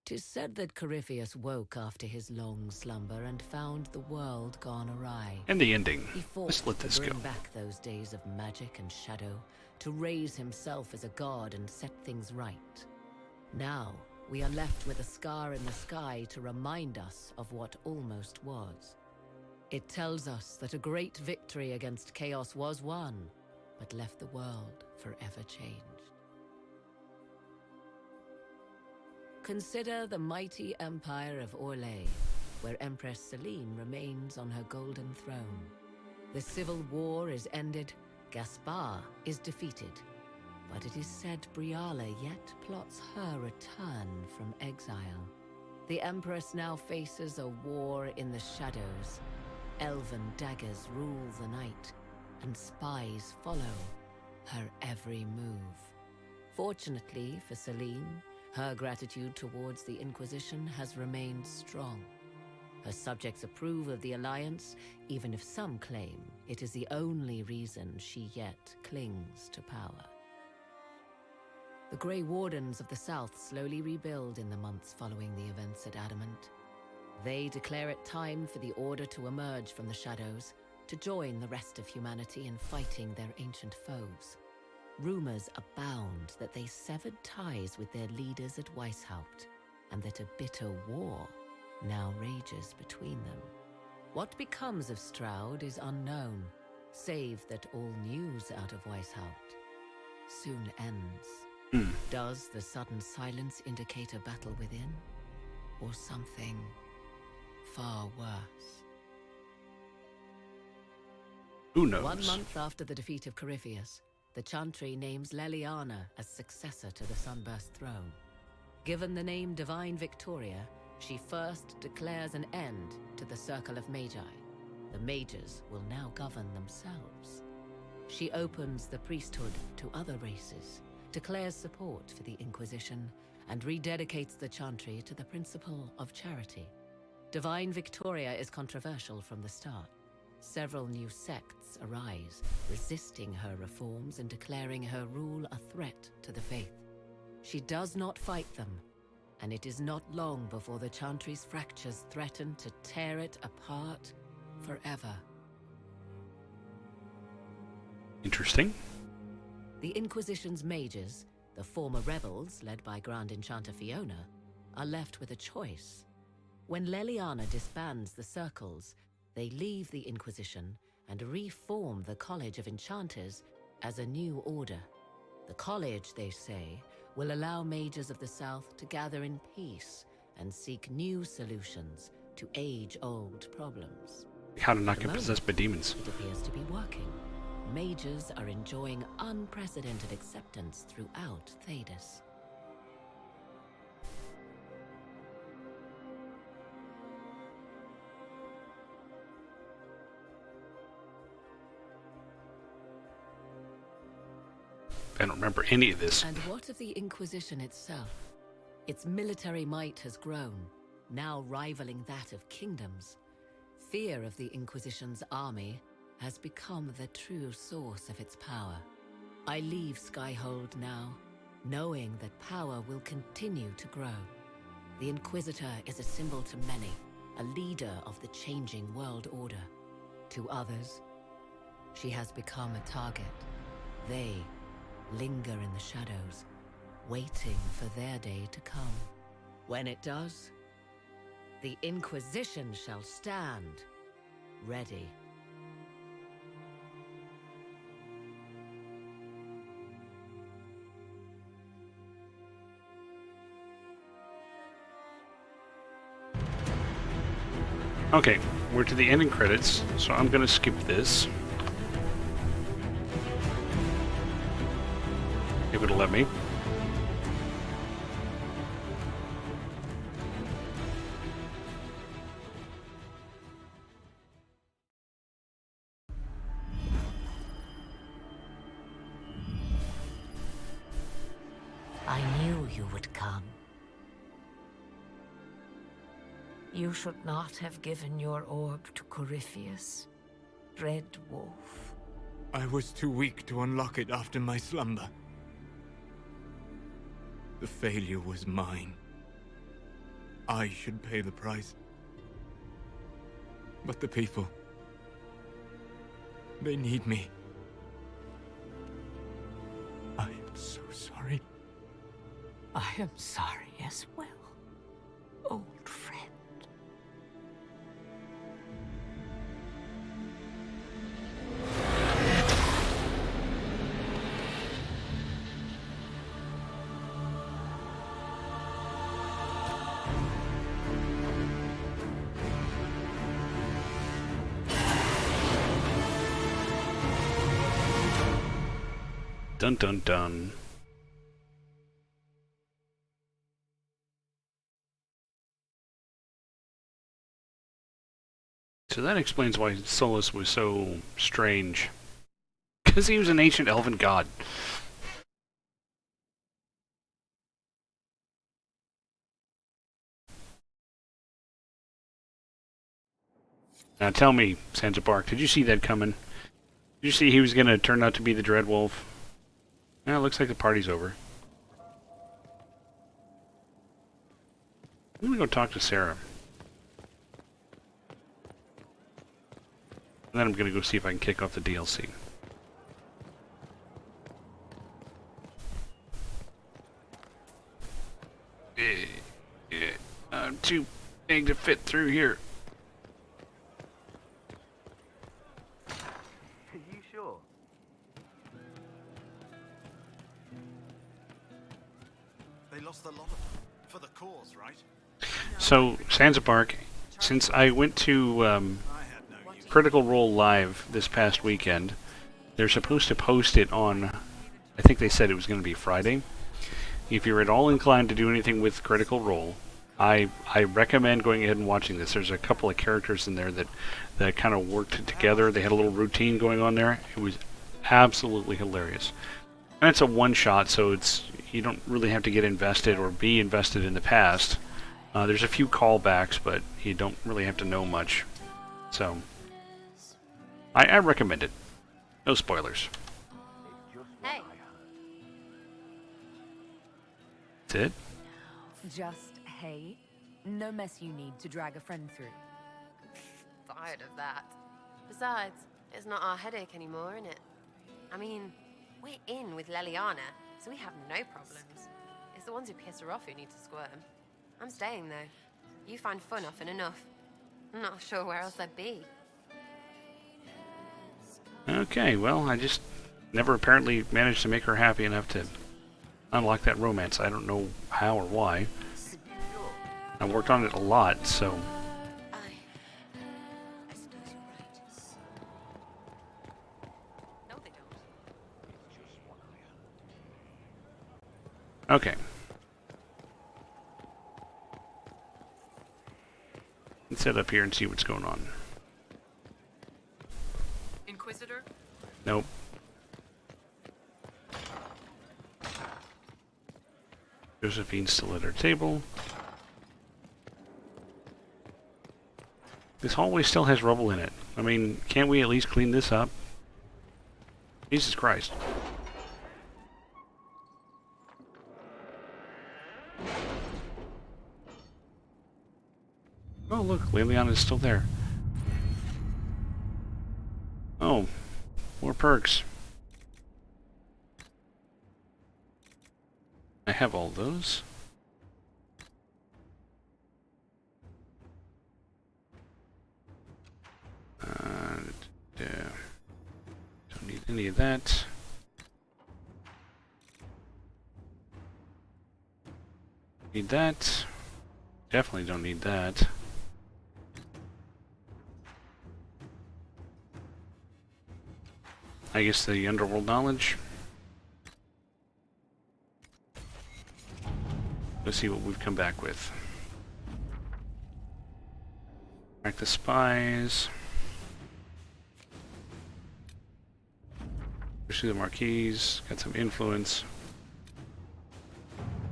Tis said that Corypheus woke after his long slumber and found the world gone awry. And the ending. He fought Let's let this to bring go. back those days of magic and shadow, to raise himself as a god and set things right. Now, we are left with a scar in the sky to remind us of what almost was. It tells us that a great victory against chaos was won, but left the world forever changed. Consider the mighty empire of Orlais, where Empress Celine remains on her golden throne. The civil war is ended, Gaspar is defeated, but it is said Briala yet plots her return from exile. The Empress now faces a war in the shadows. Elven daggers rule the night, and spies follow her every move. Fortunately for Celine, her gratitude towards the Inquisition has remained strong. Her subjects approve of the alliance, even if some claim it is the only reason she yet clings to power. The Grey Wardens of the South slowly rebuild in the months following the events at Adamant. They declare it time for the Order to emerge from the shadows, to join the rest of humanity in fighting their ancient foes. Rumors abound that they severed ties with their leaders at Weishaupt, and that a bitter war now rages between them. What becomes of Stroud is unknown, save that all news out of Weishaupt soon ends. Does the sudden silence indicate a battle within, or something far worse? Who knows? 1 month after the defeat of Corypheus, the Chantry names Leliana as successor to the Sunburst throne. Given the name Divine Victoria, she first declares an end to the Circle of Magi. The mages will now govern themselves. She opens the priesthood to other races, declares support for the Inquisition, and rededicates the Chantry to the principle of charity. Divine Victoria is controversial from the start. Several new sects arise, resisting her reforms and declaring her rule a threat to the faith. She does not fight them, and it is not long before the Chantry's fractures threaten to tear it apart forever. Interesting. The Inquisition's mages, the former rebels led by Grand Enchanter Fiona, are left with a choice. When Leliana disbands the circles, they leave the Inquisition and reform the College of Enchanters as a new order. The college, they say, will allow mages of the South to gather in peace and seek new solutions to age-old problems. How to not At the get possessed by moment, demons. it appears to be working. Mages are enjoying unprecedented acceptance throughout Thedas. I don't remember any of this. And what of the Inquisition itself? Its military might has grown, now rivaling that of kingdoms. Fear of the Inquisition's army has become the true source of its power. I leave Skyhold now, knowing that power will continue to grow. The Inquisitor is a symbol to many, a leader of the changing world order. To others, she has become a target. They linger in the shadows, waiting for their day to come. When it does, the Inquisition shall stand, ready. Okay, we're to the ending credits, so I'm gonna skip this. If it'll let me. I knew you would come. You should not have given your orb to Corypheus, Red Wolf. I was too weak to unlock it after my slumber. The failure was mine. I should pay the price. But the people... they need me. I am so sorry. I am sorry as well, old friend. Dun dun dun. So that explains why Solus was so strange. Because he was an ancient elven god. Now tell me, Sansa Bark, did you see that coming? Did you see he was going to turn out to be the Dread Wolf? Well, it looks like the party's over. I'm going to go talk to Sarah. And then I'm going to go see if I can kick off the DLC. Yeah, I'm too big to fit through here. Are you sure? They lost a lot of for the cause, right? So, Sansa Bark, since I went to Critical Role Live this past weekend, they're supposed to post it on, I think they said it was going to be Friday. If you're at all inclined to do anything with Critical Role, I recommend going ahead and watching this. There's a couple of characters in there that kind of worked together. They had a little routine going on there. It was absolutely hilarious. And it's a one-shot, so you don't really have to get invested or be invested in the past. There's a few callbacks, but you don't really have to know much. So, I recommend it. No spoilers. Hey. That's it? Just hey? No mess you need to drag a friend through. Tired of that. Besides, it's not our headache anymore, isn't it? I mean, we're in with Leliana, so we have no problems. It's the ones who piss her off who need to squirm. I'm staying, though. You find fun often enough. I'm not sure where else I'd be. Okay, well, I just never apparently managed to make her happy enough to unlock that romance. I don't know how or why. I worked on it a lot, so... I suppose you're right. No, they don't. Okay. Let's head up here and see what's going on. Inquisitor? Nope. Josephine's still at her table. This hallway still has rubble in it. I mean, can't we at least clean this up? Jesus Christ. Oh, look, Leliana's still there. Oh, more perks. I have all those. Don't need any of that. Need that. Definitely don't need that. I guess the underworld knowledge. Let's see what we've come back with. Track the spies. Pursue the Marquise. Got some influence.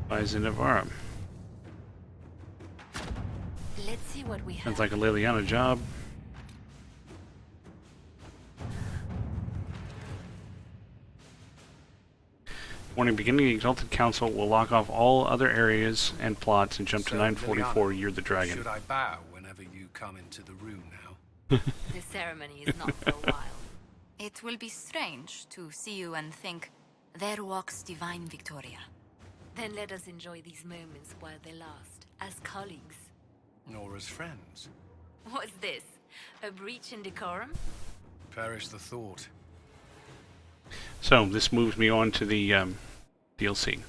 Spies in Navarra. Let's see what we have. Sounds like a Liliana job. Warning, beginning the Exalted Council will lock off all other areas and plots and jump to So, 944, Liliana, You're the Dragon. Should I bow whenever you come into the room now? The ceremony is not for a while. It will be strange to see you and think, there walks Divine Victoria. Then let us enjoy these moments while they last, as colleagues. Or as friends? What's this? A breach in decorum? Perish the thought. So, this moves me on to the DLC.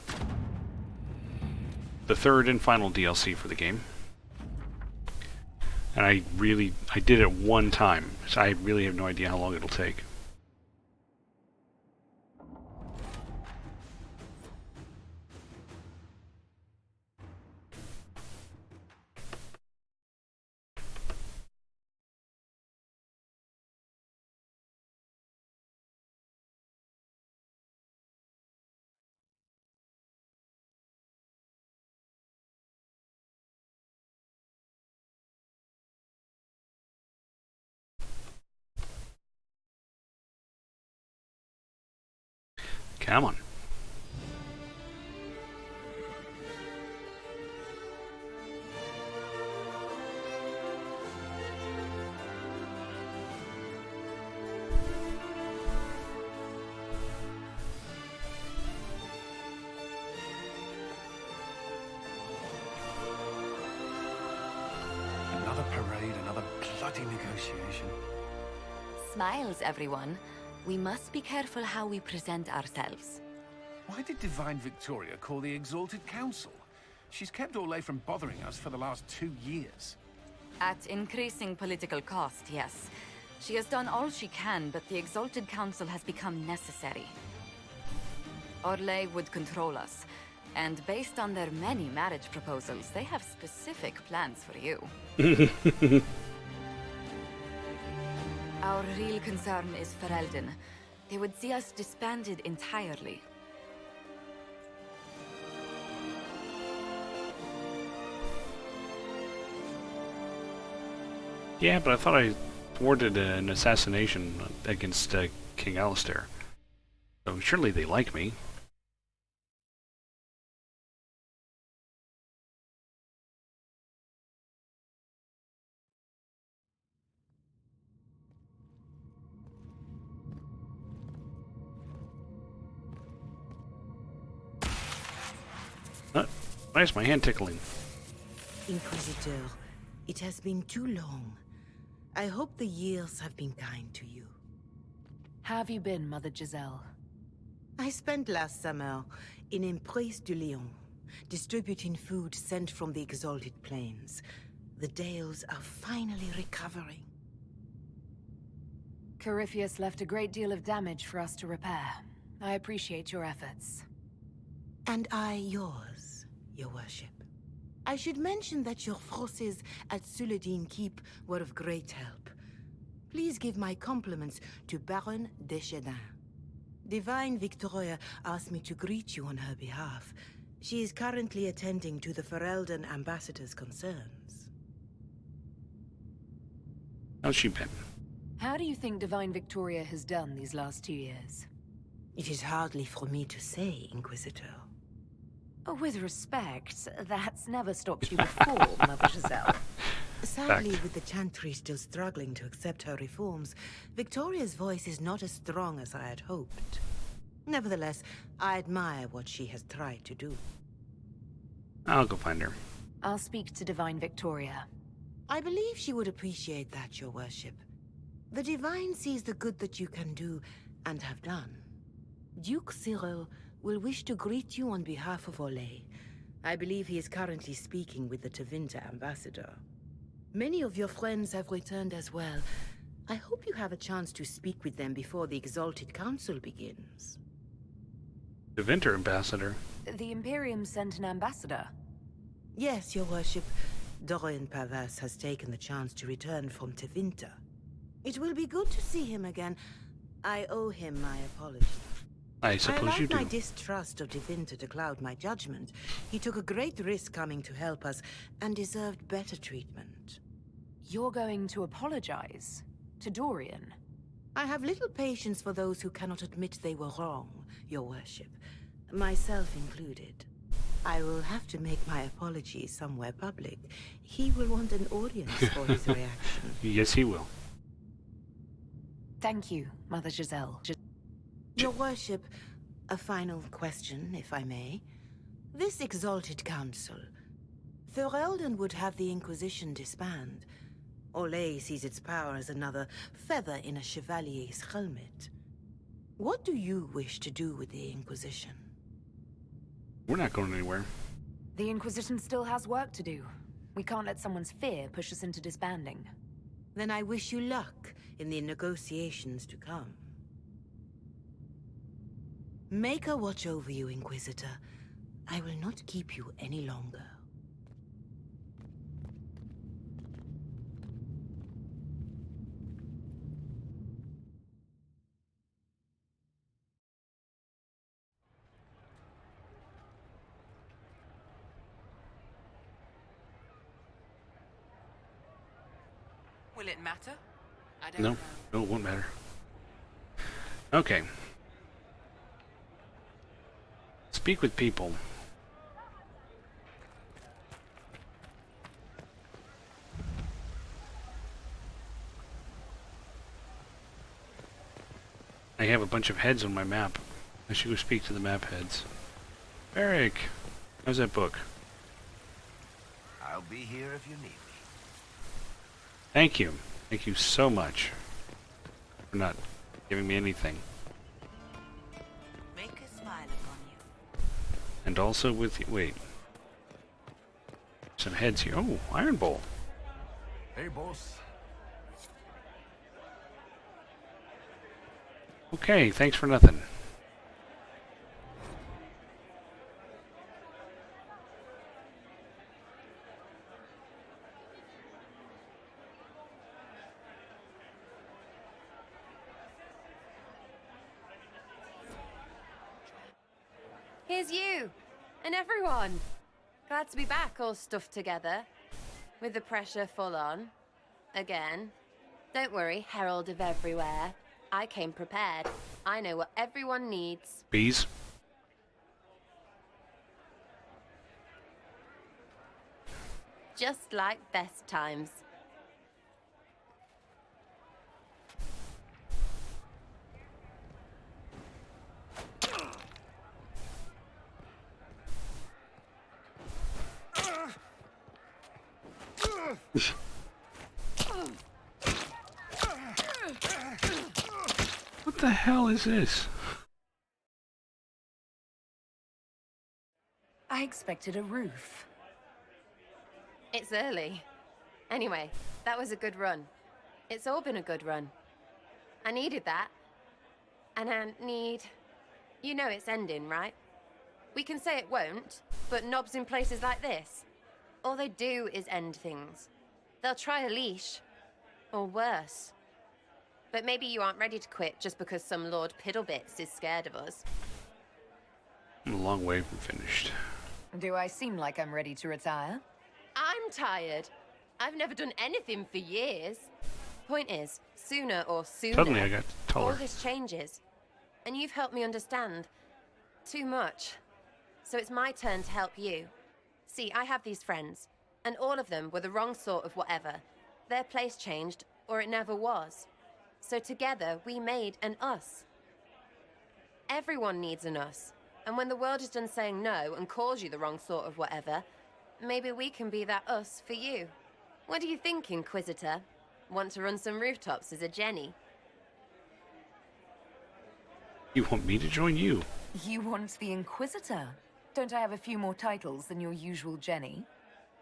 The third and final DLC for the game. And I did it one time, so I really have no idea how long it'll take. Come on. Another parade, another bloody negotiation. Smiles, everyone. We must be careful how we present ourselves. Why did Divine Victoria call the Exalted Council? She's kept Orlais from bothering us for the last 2 years. At increasing political cost, yes. She has done all she can, but the Exalted Council has become necessary. Orlais would control us, and based on their many marriage proposals, they have specific plans for you. Our real concern is Ferelden. They would see us disbanded entirely. Yeah, but I thought I thwarted an assassination against King Alistair. So surely they like me. Why is my hand tickling? Inquisitor, it has been too long. I hope the years have been kind to you. How have you been, Mother Giselle? I spent last summer in Emprise de Lyon, distributing food sent from the Exalted Plains. The Dales are finally recovering. Corypheus left a great deal of damage for us to repair. I appreciate your efforts. And I yours, Your Worship. I should mention that your forces at Suladin Keep were of great help. Please give my compliments to Baron Deschedin. Divine Victoria asked me to greet you on her behalf. She is currently attending to the Ferelden ambassador's concerns. How's she been? How do you think Divine Victoria has done these last 2 years? It is hardly for me to say, Inquisitor. With respect, that's never stopped you before, Mother Giselle. Sadly, with the Chantry still struggling to accept her reforms, Victoria's voice is not as strong as I had hoped. Nevertheless, I admire what she has tried to do. I'll go find her. I'll speak to Divine Victoria. I believe she would appreciate that, Your Worship. The Divine sees the good that you can do and have done. Duke Cyril will wish to greet you on behalf of Orlais. I believe he is currently speaking with the Tevinter ambassador. Many of your friends have returned as well. I hope you have a chance to speak with them before the Exalted Council begins. The Winter Ambassador. The Imperium sent an ambassador. Yes, your worship. Dorian Pavas has taken the chance to return from Tevinter. It will be good to see him again. I owe him my apology. I suppose you do. I allowed my distrust of Tevinter to cloud my judgment. He took a great risk coming to help us, and deserved better treatment. You're going to apologize? To Dorian? I have little patience for those who cannot admit they were wrong, your worship. Myself included. I will have to make my apologies somewhere public. He will want an audience for his reaction. Yes, he will. Thank you, Mother Giselle. Your worship, a final question, if I may. This Exalted Council, Thorelden would have the Inquisition disband. Olay sees its power as another feather in a chevalier's helmet. What do you wish to do with the Inquisition? We're not going anywhere. The Inquisition still has work to do. We can't let someone's fear push us into disbanding. Then I wish you luck in the negotiations to come. Maker watch over you, Inquisitor. I will not keep you any longer. Will it matter? I don't No, know. no, it won't matter. Okay. Speak with people. I have a bunch of heads on my map. I should go speak to the map heads. Eric, how's that book? I'll be here if you need me. Thank you. Thank you so much for not giving me anything. Make a smile upon you. And also with... wait. Some heads here. Oh, Iron Bowl. Hey, boss. Okay, thanks for nothing. Here's you! And everyone! Glad to be back, all stuffed together. With the pressure full on. Again. Don't worry, Herald of Everywhere. I came prepared. I know what everyone needs. Bees? Just like best times. What the hell is this? I expected a roof. It's early. Anyway, that was a good run. It's all been a good run. I needed that. And I need... You know it's ending, right? We can say it won't, but knobs in places like this, all they do is end things. They'll try a leash. Or worse. But maybe you aren't ready to quit just because some Lord Piddlebits is scared of us. I'm a long way from finished. Do I seem like I'm ready to retire? I'm tired. I've never done anything for years. Point is, sooner or sooner, Suddenly I got all taller. this changes. And you've helped me understand. Too much. So it's my turn to help you. See, I have these friends, and all of them were the wrong sort of whatever. Their place changed, or it never was. So together, we made an us. Everyone needs an us. And when the world is done saying no and calls you the wrong sort of whatever, maybe we can be that us for you. What do you think, Inquisitor? Want to run some rooftops as a Jenny? You want me to join you? You want the Inquisitor? Don't I have a few more titles than your usual Jenny?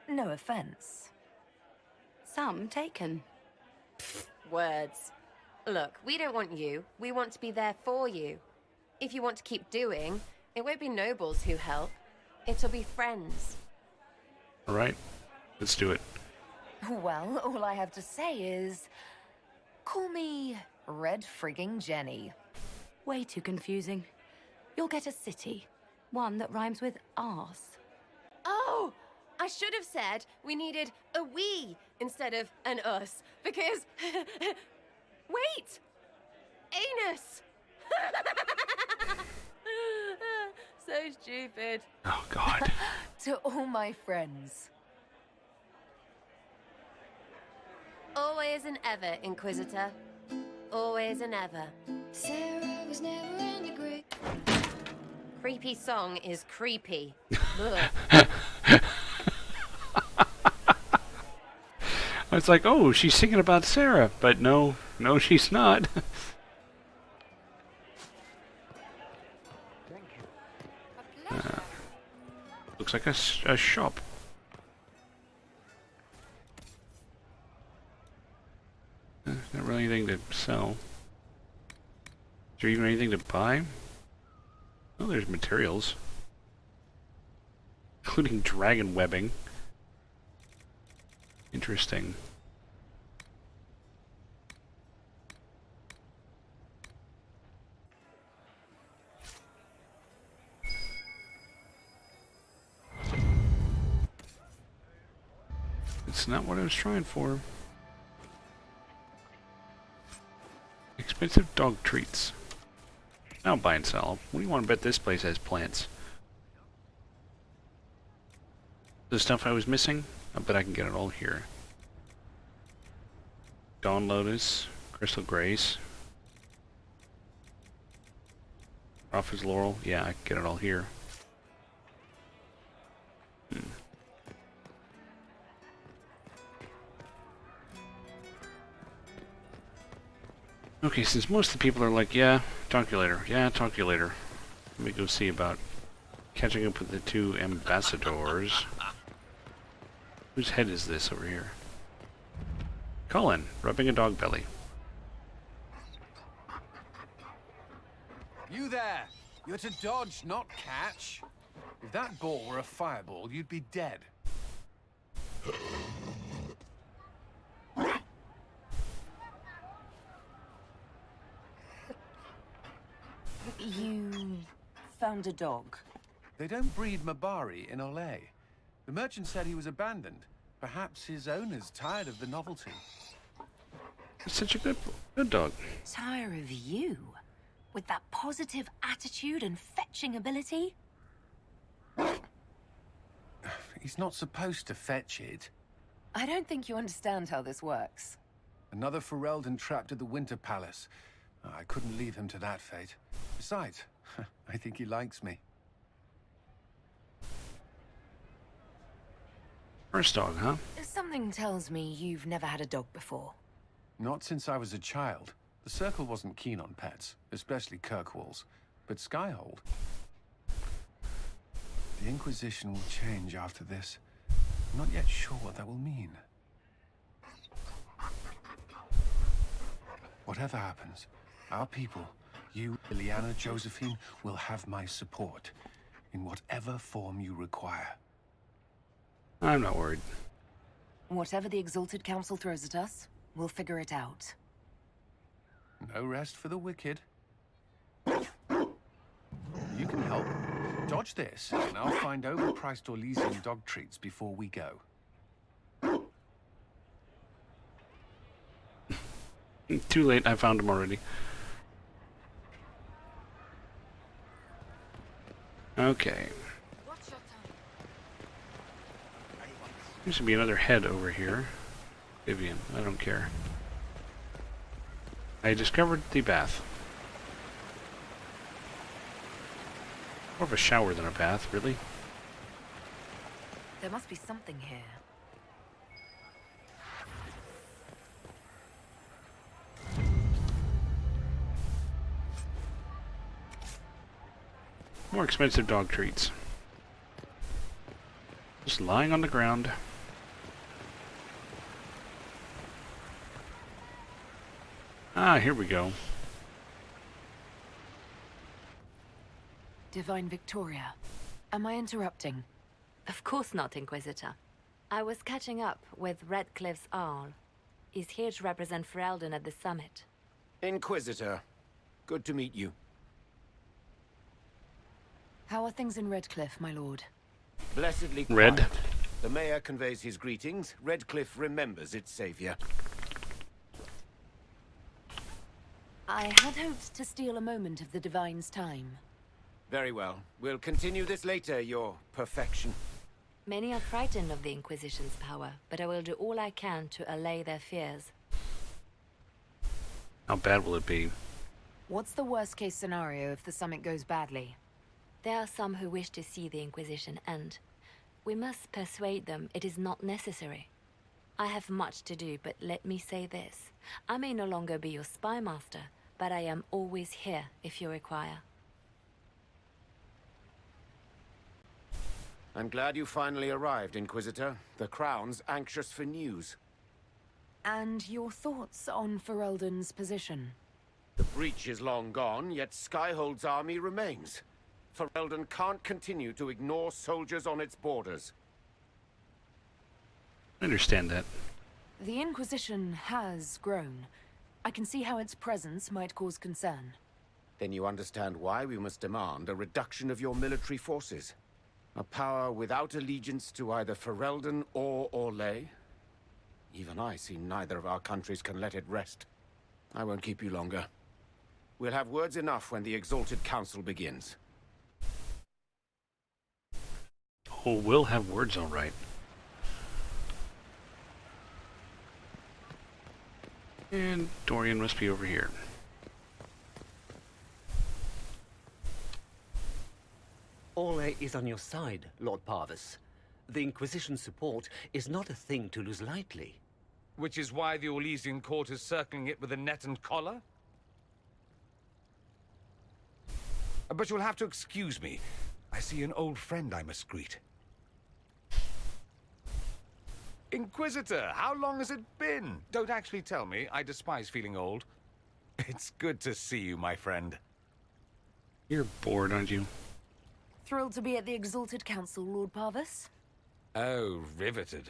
No offense. Some taken. Words. Look, we don't want you. We want to be there for you. If you want to keep doing, it won't be nobles who help. It'll be friends. Alright, let's do it. Well, all I have to say is... call me Red Frigging Jenny. Way too confusing. You'll get a city. One that rhymes with arse. Oh! I should have said we needed a we instead of an us, because... Wait! Anus! So stupid. Oh, God. To all my friends. Always and ever, Inquisitor. Always and ever. Sarah was never in the grave. Creepy song is creepy. Ugh. It's like, oh, she's singing about Sarah, but no, she's not. Looks like a shop. Not really anything to sell. Is there even anything to buy? Oh, there's materials. Including dragon webbing. Interesting. It's not what I was trying for. Expensive dog treats. I'll buy and sell. What do you want to bet this place has plants? The stuff I was missing? I bet I can get it all here. Dawn Lotus, Crystal Grace, Prophet's Laurel. Yeah, I can get it all here. Okay, since most of the people are like, yeah, talk to you later. Yeah, talk to you later. Let me go see about catching up with the two ambassadors. Whose head is this over here? Colin, rubbing a dog belly. You there! You're to dodge, not catch. If that ball were a fireball, you'd be dead. You found a dog? They don't breed Mabari in Olay. The merchant said he was abandoned. Perhaps his owner's tired of the novelty. It's such a good dog. Tire of you? With that positive attitude and fetching ability? He's not supposed to fetch it. I don't think you understand how this works. Another Ferelden trapped at the Winter Palace. I couldn't leave him to that fate. Besides, I think he likes me. First dog, huh? Something tells me you've never had a dog before. Not since I was a child. The Circle wasn't keen on pets, especially Kirkwalls. But Skyhold... The Inquisition will change after this. I'm not yet sure what that will mean. Whatever happens, our people, you, Liliana, Josephine, will have my support. In whatever form you require. I'm not worried. Whatever the Exalted Council throws at us, we'll figure it out. No rest for the wicked. You can help. Dodge this, and I'll find overpriced Orlesian dog treats before we go. Too late, I found him already. Okay. Seems to be another head over here. Vivian, I don't care. I discovered the bath. More of a shower than a bath, really. There must be something here. More expensive dog treats. Just lying on the ground. Ah, here we go. Divine Victoria, am I interrupting? Of course not, Inquisitor. I was catching up with Redcliffe's Arl. He's here to represent Ferelden at the summit. Inquisitor, good to meet you. How are things in Redcliffe, my lord? Blessedly Red. quiet. The mayor conveys his greetings. Redcliffe remembers its savior. I had hoped to steal a moment of the Divine's time. Very well. We'll continue this later, your perfection. Many are frightened of the Inquisition's power, but I will do all I can to allay their fears. How bad will it be? What's the worst-case scenario if the summit goes badly? There are some who wish to see the Inquisition end. We must persuade them it is not necessary. I have much to do, but let me say this. I may no longer be your spy master, but I am always here if you require. I'm glad you finally arrived, Inquisitor. The Crown's anxious for news. And your thoughts on Ferelden's position? The breach is long gone, yet Skyhold's army remains. Ferelden can't continue to ignore soldiers on its borders. I understand that. The Inquisition has grown. I can see how its presence might cause concern. Then you understand why we must demand a reduction of your military forces. A power without allegiance to either Ferelden or Orlais? Even I see neither of our countries can let it rest. I won't keep you longer. We'll have words enough when the Exalted Council begins. Oh, we'll have words all right. And Dorian must be over here. Orlais is on your side, Lord Parvis. The Inquisition's support is not a thing to lose lightly. Which is why the Orlesian court is circling it with a net and collar? But you'll have to excuse me. I see an old friend I must greet. Inquisitor, how long has it been? Don't actually tell me. I despise feeling old. It's good to see you, my friend. You're bored, aren't you? Thrilled to be at the Exalted Council, Lord Parvis? Oh, riveted.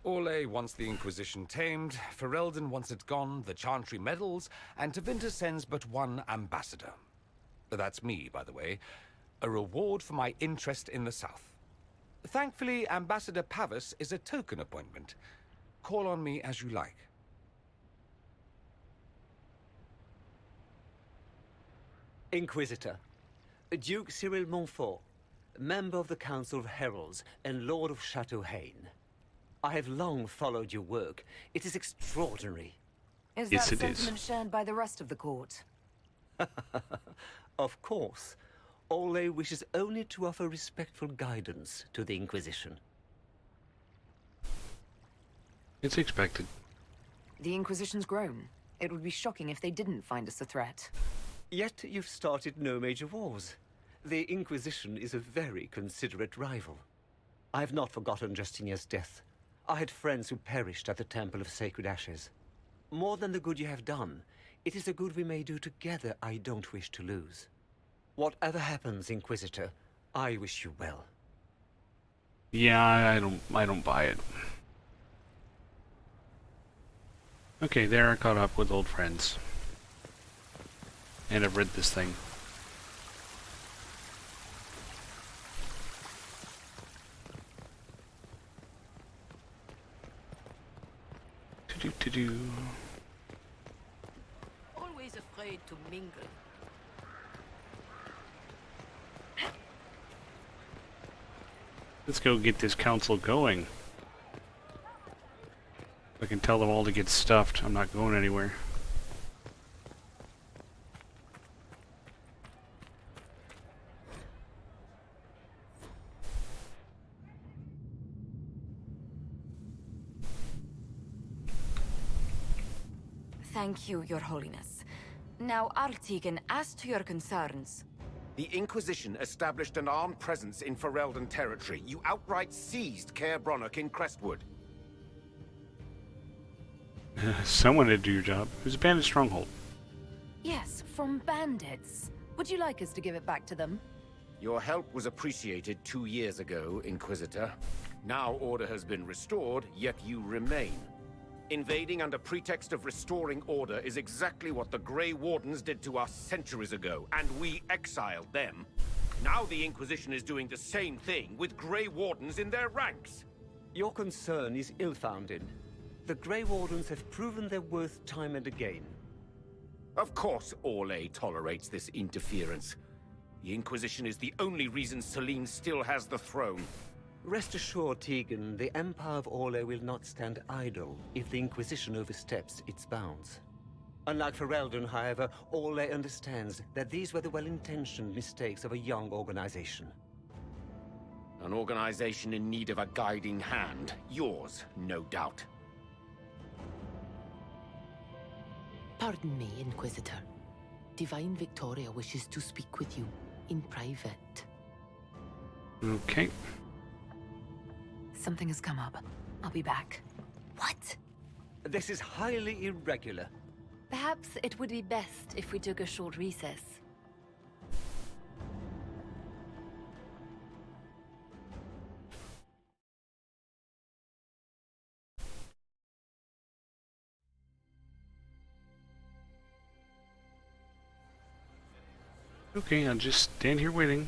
Orlais wants the Inquisition tamed, Ferelden wants it gone, the Chantry meddles, and Tevinter sends but one ambassador. That's me, by the way. A reward for my interest in the South. Thankfully, Ambassador Pavis is a token appointment. Call on me as you like. Inquisitor, Duke Cyril Montfort, member of the Council of Heralds and Lord of Chateau Haine. I have long followed your work. It is extraordinary. Is that sentiment shared by the rest of the court? Of course. Orlais wishes only to offer respectful guidance to the Inquisition. It's expected. The Inquisition's grown. It would be shocking if they didn't find us a threat. Yet you've started no major wars. The Inquisition is a very considerate rival. I have not forgotten Justinia's death. I had friends who perished at the Temple of Sacred Ashes. More than the good you have done, it is a good we may do together I don't wish to lose. Whatever happens, Inquisitor, I wish you well. Yeah, I don't buy it. Okay, there I caught up with old friends. And I've read this thing. To-do. Always afraid to mingle. Let's go get this council going. If I can tell them all to get stuffed, I'm not going anywhere. Thank you, Your Holiness. Now, Artigan, as to your concerns. The Inquisition established an armed presence in Ferelden territory. You outright seized Caer Bronach in Crestwood. Someone had to do your job. It was a bandit stronghold. Yes, from bandits. Would you like us to give it back to them? Your help was appreciated 2 years ago, Inquisitor. Now order has been restored, yet you remain. Invading under pretext of restoring order is exactly what the Grey Wardens did to us centuries ago, and we exiled them. Now the Inquisition is doing the same thing with Grey Wardens in their ranks. Your concern is ill-founded. The Grey Wardens have proven their worth time and again. Of course Orlais tolerates this interference. The Inquisition is the only reason Selene still has the throne. Rest assured, Tegan, the Empire of Orlais will not stand idle if the Inquisition oversteps its bounds. Unlike Ferelden, however, Orlais understands that these were the well-intentioned mistakes of a young organization. An organization in need of a guiding hand. Yours, no doubt. Pardon me, Inquisitor. Divine Victoria wishes to speak with you in private. Okay. Something has come up. I'll be back. What? This is highly irregular. Perhaps it would be best if we took a short recess. Okay, I'll just stand here waiting.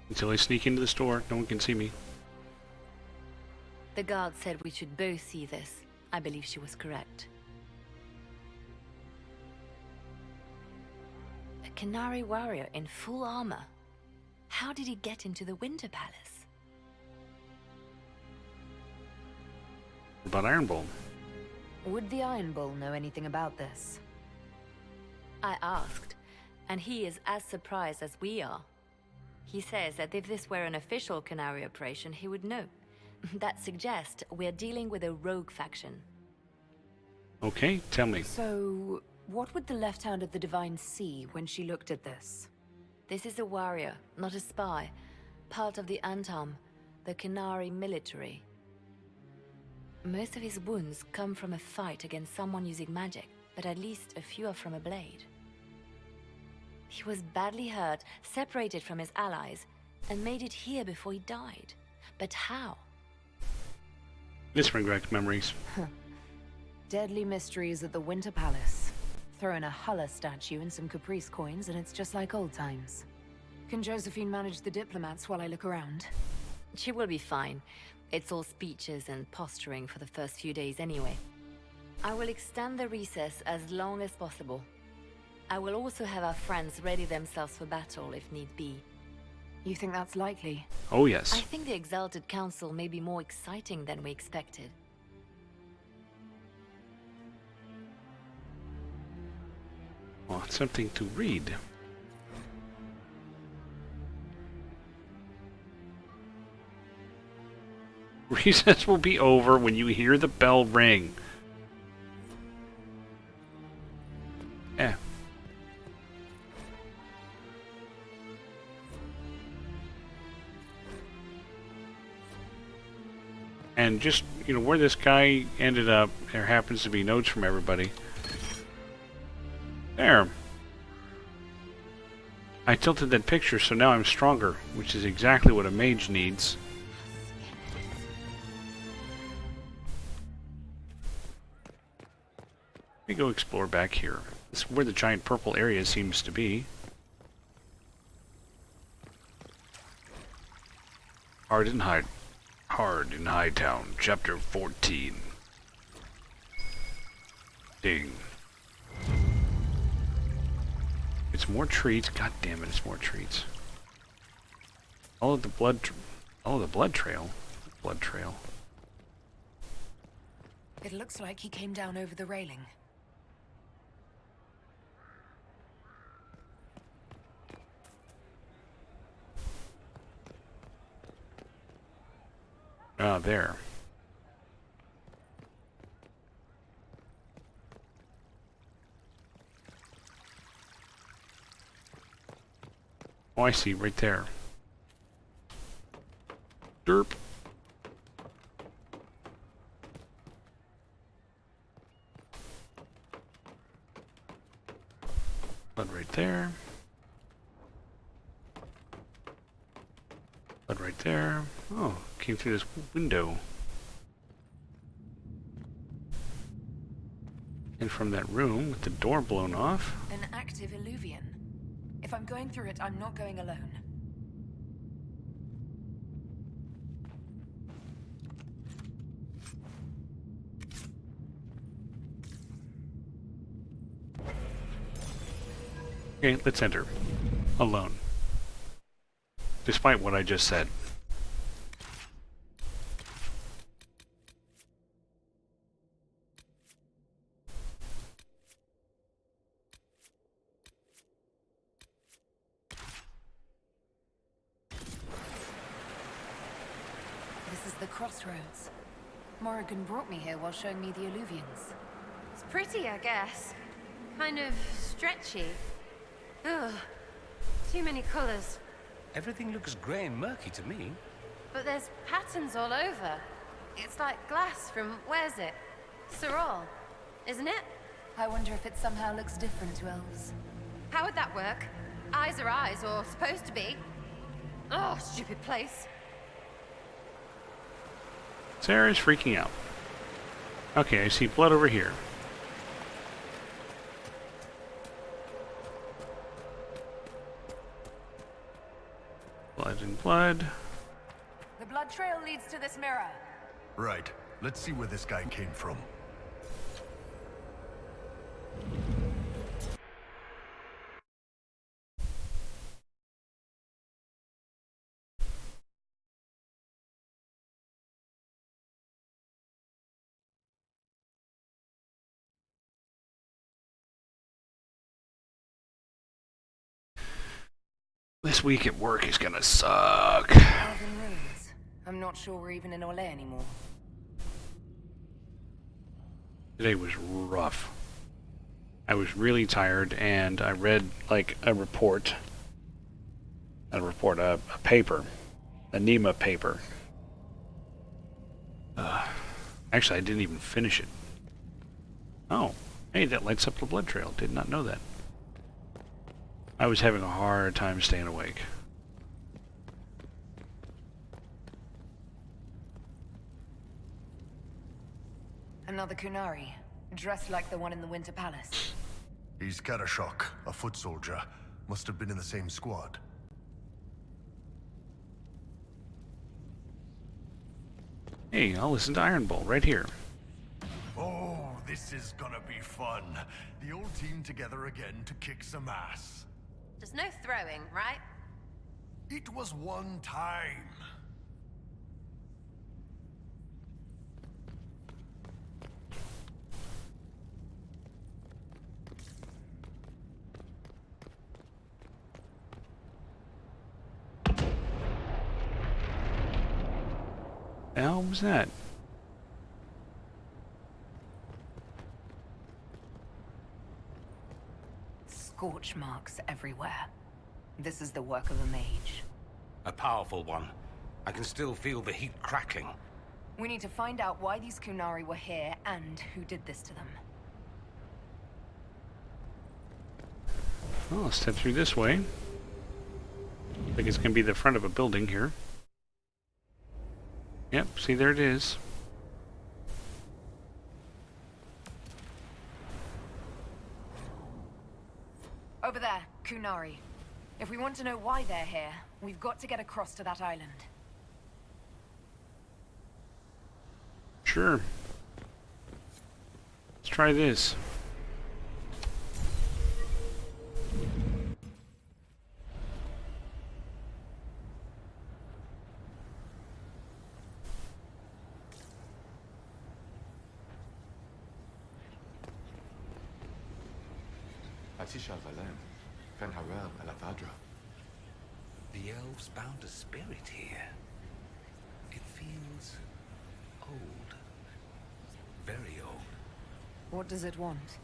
Until I sneak into the store. No one can see me. The guard said we should both see this. I believe she was correct. A Canary warrior in full armor. How did he get into the Winter Palace? About Iron Bull. Would the Iron Bull know anything about this? I asked, and he is as surprised as we are. He says that if this were an official Canary operation, he would know. That suggests we're dealing with a rogue faction. Okay, tell me. So, what would the left hand of the Divine see when she looked at this? This is a warrior, not a spy. Part of the Antam, the Canary military. Most of his wounds come from a fight against someone using magic, but at least a few are from a blade. He was badly hurt, separated from his allies, and made it here before he died. But how? This brings back memories. Deadly mysteries at the Winter Palace. Throw in a Hulla statue and some Caprice coins, and it's just like old times. Can Josephine manage the diplomats while I look around? She will be fine. It's all speeches and posturing for the first few days anyway. I will extend the recess as long as possible. I will also have our friends ready themselves for battle if need be. You think that's likely? Oh, yes. I think the Exalted Council may be more exciting than we expected. Well, it's something to read. Recess will be over when you hear the bell ring. Eh. And just, you know, where this guy ended up, there happens to be notes from everybody. There. I tilted that picture, so now I'm stronger, which is exactly what a mage needs. Let me go explore back here. This is where the giant purple area seems to be. Hard in Hightown, Chapter 14. Ding. It's more treats. God damn it! It's more treats. All of the blood. Oh, the blood trail. Blood trail. It looks like he came down over the railing. Ah, there. Oh, I see, right there. Derp. there. Blood right there. Oh, came through this window. And from that room with the door blown off. An active illuvian. If I'm going through it, I'm not going alone. Okay, let's enter. Alone. Despite what I just said. This is the crossroads. Morrigan brought me here while showing me the illuvians. It's pretty, I guess. Kind of stretchy. Ugh. Too many colors. Everything looks grey and murky to me. But there's patterns all over. It's like glass from, where's it? Sorol, isn't it? I wonder if it somehow looks different to elves. How would that work? Eyes are eyes, or supposed to be. Oh, stupid place. Sarah's freaking out. Okay, I see blood over here. Blood and blood. The blood trail leads to this mirror. Right. Let's see where this guy came from. This week at work is gonna suck. Elven ruins. I'm not sure we're even in Orlais anymore. Today was rough. I was really tired, and I read, like, a paper, a NEMA paper. Actually, I didn't even finish it. Oh, hey, that lights up the blood trail. Did not know that. I was having a hard time staying awake. Another Kunari, dressed like the one in the Winter Palace. He's Karashok, a foot soldier. Must have been in the same squad. Hey, I'll listen to Iron Bull right here. Oh, this is gonna be fun. The old team together again to kick some ass. There's no throwing, right? It was one time. The hell was that? Scorch marks everywhere. This is the work of a mage. A powerful one. I can still feel the heat crackling. We need to find out why these Kunari were here and who did this to them. Well, I'll step through this way. I think it's going to be the front of a building here. Yep, see, there it is. Over there, Kunari. If we want to know why they're here, we've got to get across to that island. Sure. Let's try this. The elves bound a spirit here. It feels old. Very old. What does it want?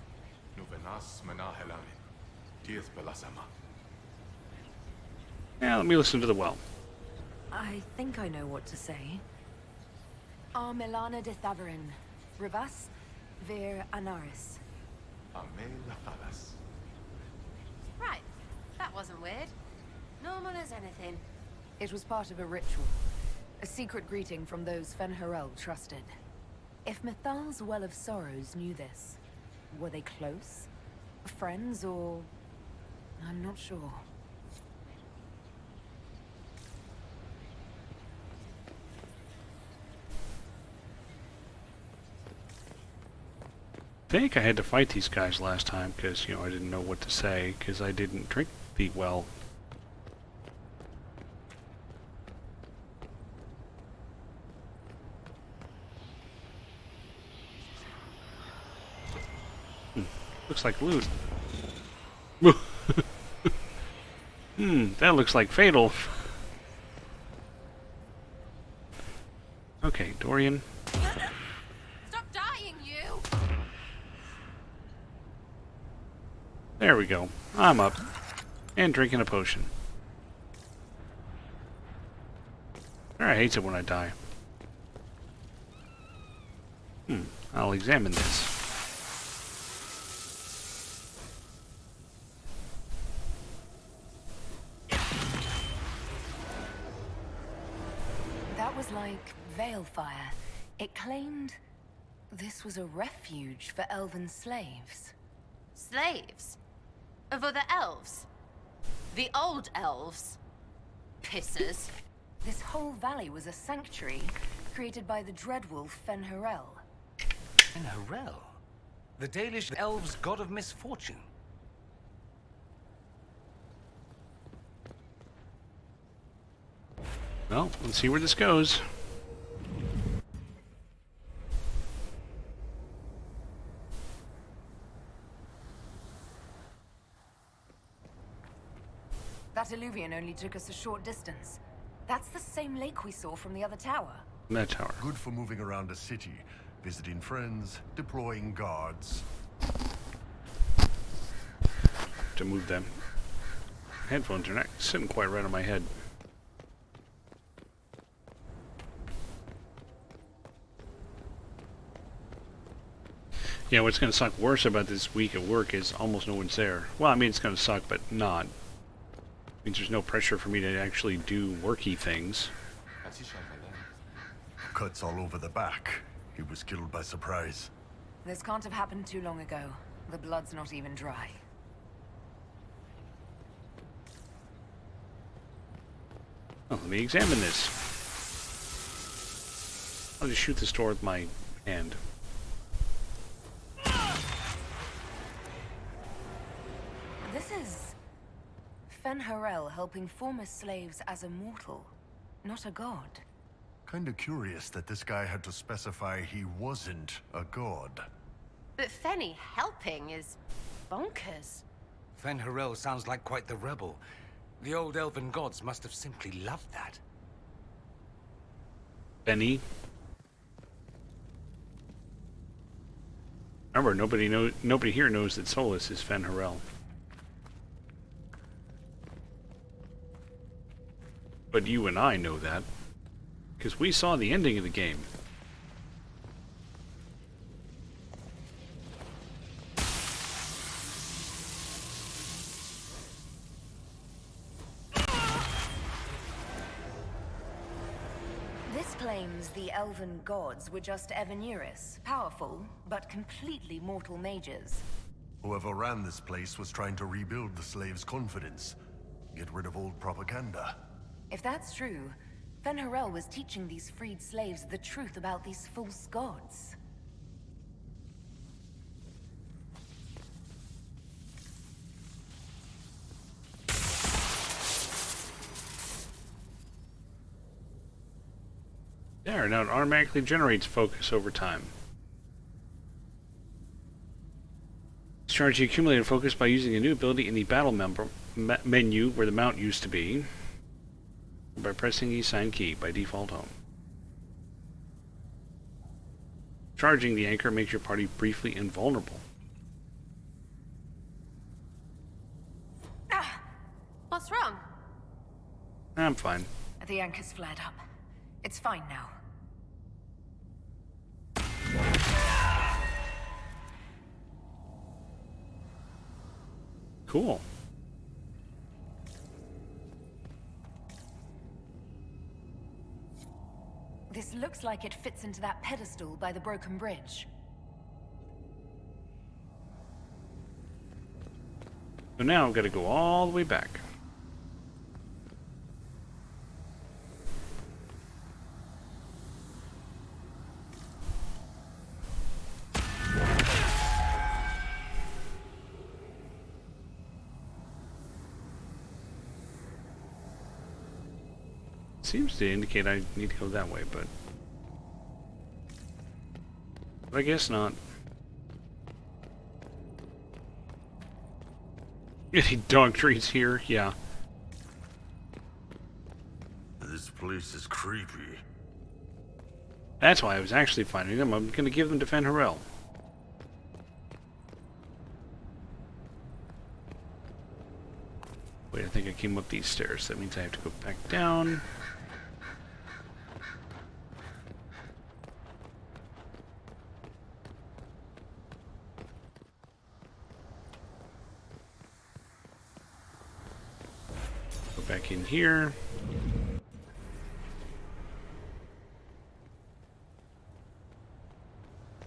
Yeah, let me listen to the well. I think I know what to say. Milana de Thavarin. Rivas, Vir Anaris. Right. That wasn't weird. Normal as anything. It was part of a ritual. A secret greeting from those Fen'Harel trusted. If Mythal's Well of Sorrows knew this, were they close? Friends, or... I'm not sure. I think I had to fight these guys last time because, you know, I didn't know what to say because I didn't drink the well. Looks like loot. That looks like fatal. Okay, Dorian. Stop dying, you! There we go. I'm up. And drinking a potion. Sarah hates it when I die. I'll examine this. That was like Veilfire. It claimed this was a refuge for elven slaves. Slaves? Of other elves? The old elves? Pissers. This whole valley was a sanctuary created by the dreadwolf Fen'Harel. Fen'Harel? The Dalish elves' god of misfortune. Well, let's see where this goes. That illuvian only took us a short distance. That's the same lake we saw from the other tower. That tower. Good for moving around a city, visiting friends, deploying guards. To move them. Headphones are not sitting quite right on my head. Yeah, what's going to suck worse about this week at work is almost no one's there. Well, I mean, it's going to suck, but not. It means there's no pressure for me to actually do worky things. Cuts all over the back. He was killed by surprise. This can't have happened too long ago. The blood's not even dry. Oh, let me examine this. I'll just shoot this door with my hand. This is Fen'Harel helping former slaves as a mortal, not a god. Kinda curious that this guy had to specify he wasn't a god. But Fenny helping is bonkers. Fen'Harel sounds like quite the rebel. The old elven gods must have simply loved that. Benny. Remember, nobody here knows that Solus is Fen'Harel. But you and I know that, because we saw the ending of the game. This claims the elven gods were just Evaneris, powerful, but completely mortal mages. Whoever ran this place was trying to rebuild the slaves' confidence. Get rid of old propaganda. If that's true, Fen'Harel was teaching these freed slaves the truth about these false gods. There, now it automatically generates focus over time. Discharge the accumulated focus by using a new ability in the battle menu where the mount used to be. By pressing the assign key by default home. Charging the anchor makes your party briefly invulnerable. Ah! What's wrong? I'm fine. The anchor's flared up. It's fine now. Cool. This looks like it fits into that pedestal by the broken bridge. So now I've got to go all the way back. Seems to indicate I need to go that way, but I guess not. Any dog treats here? Yeah. This place is creepy. That's why I was actually finding them. I'm going to give them to Fenrirel. Wait, I think I came up these stairs. That means I have to go back down. Go back in here.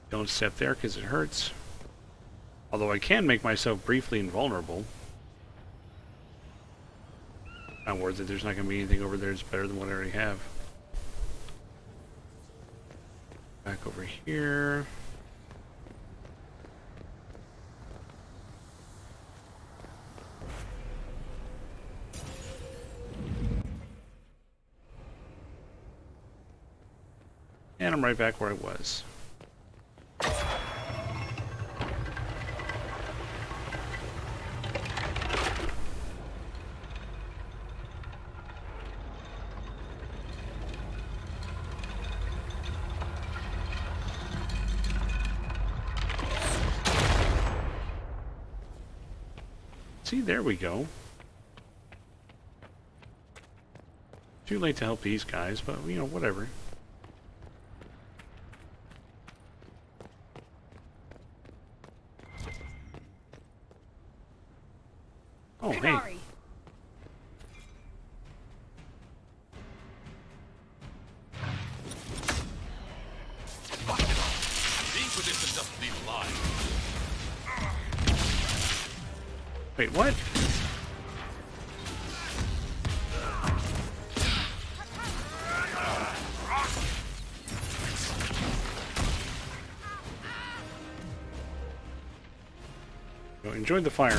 Don't step there because it hurts. Although I can make myself briefly invulnerable. Not worth it. There's not going to be anything over there that's better than what I already have. Back over here. And I'm right back where I was. See, there we go. Too late to help these guys, but, you know, whatever. Oh, hey. The Inquisition doesn't need a lie. Wait, what? Oh, enjoyed the fire.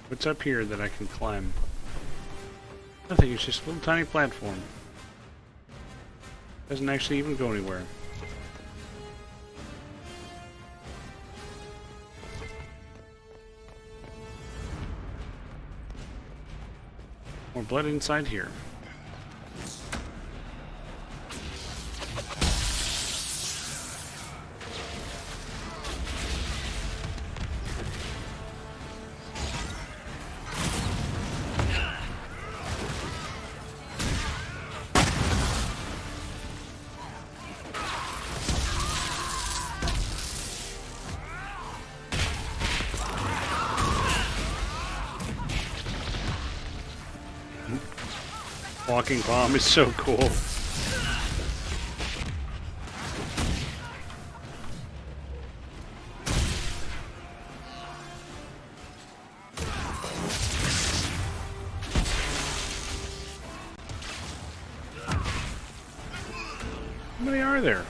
What's up here that I can climb? Nothing, it's just a little tiny platform. Doesn't actually even go anywhere. More blood inside here. Walking bomb is so cool. How many are there?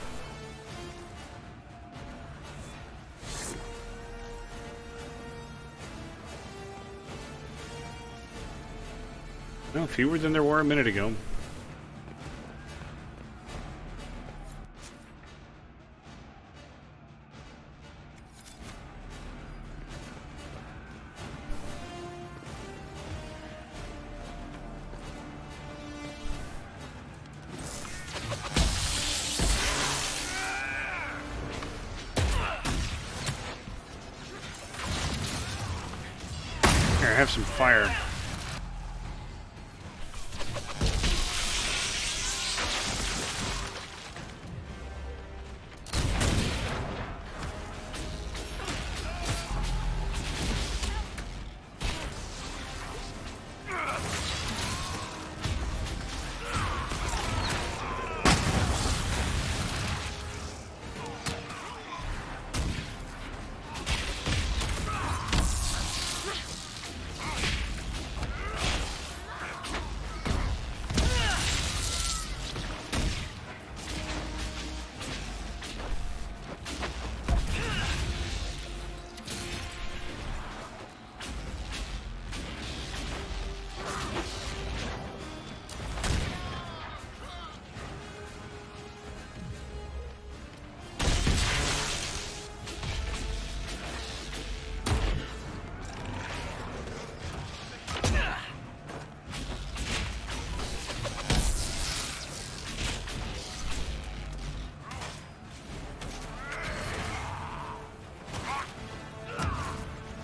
No, fewer than there were a minute ago. Here, have some fire.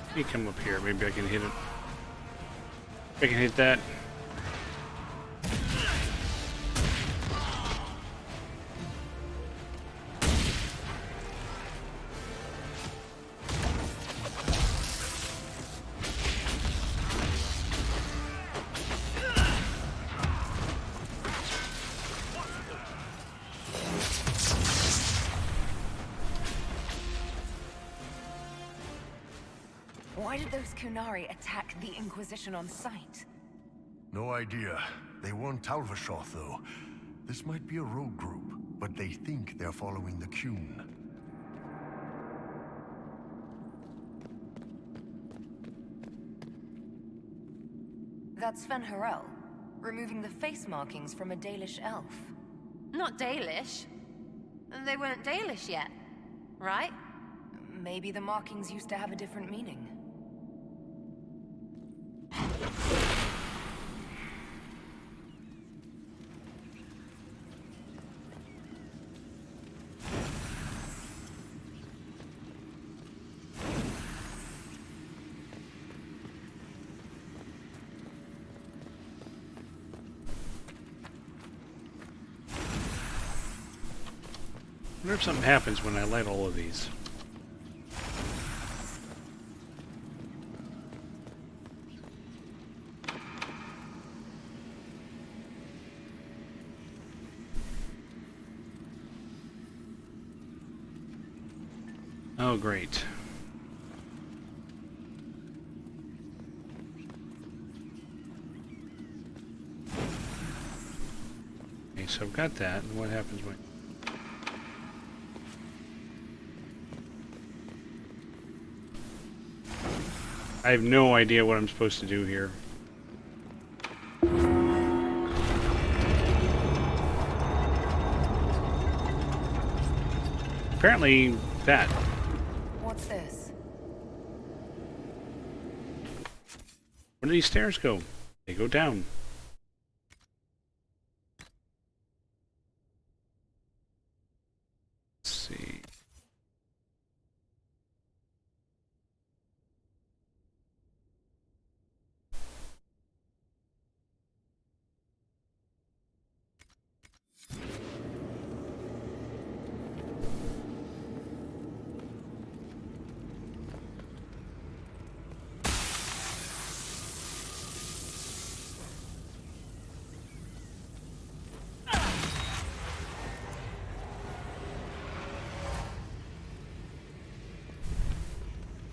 Let me come up here. Maybe I can hit it. I can hit that. Why did those Kunari attack the Inquisition on sight? No idea. They weren't Talvashoth, though. This might be a rogue group, but they think they're following the Qun. That's Sven Harel, removing the face markings from a Dalish elf. Not Dalish. They weren't Dalish yet, right? Maybe the markings used to have a different meaning. I wonder if something happens when I light all of these. Oh, great. Okay, so I've got that, and what happens when... I have no idea what I'm supposed to do here. Apparently, that. What's this? Where do these stairs go? They go down. Let's see.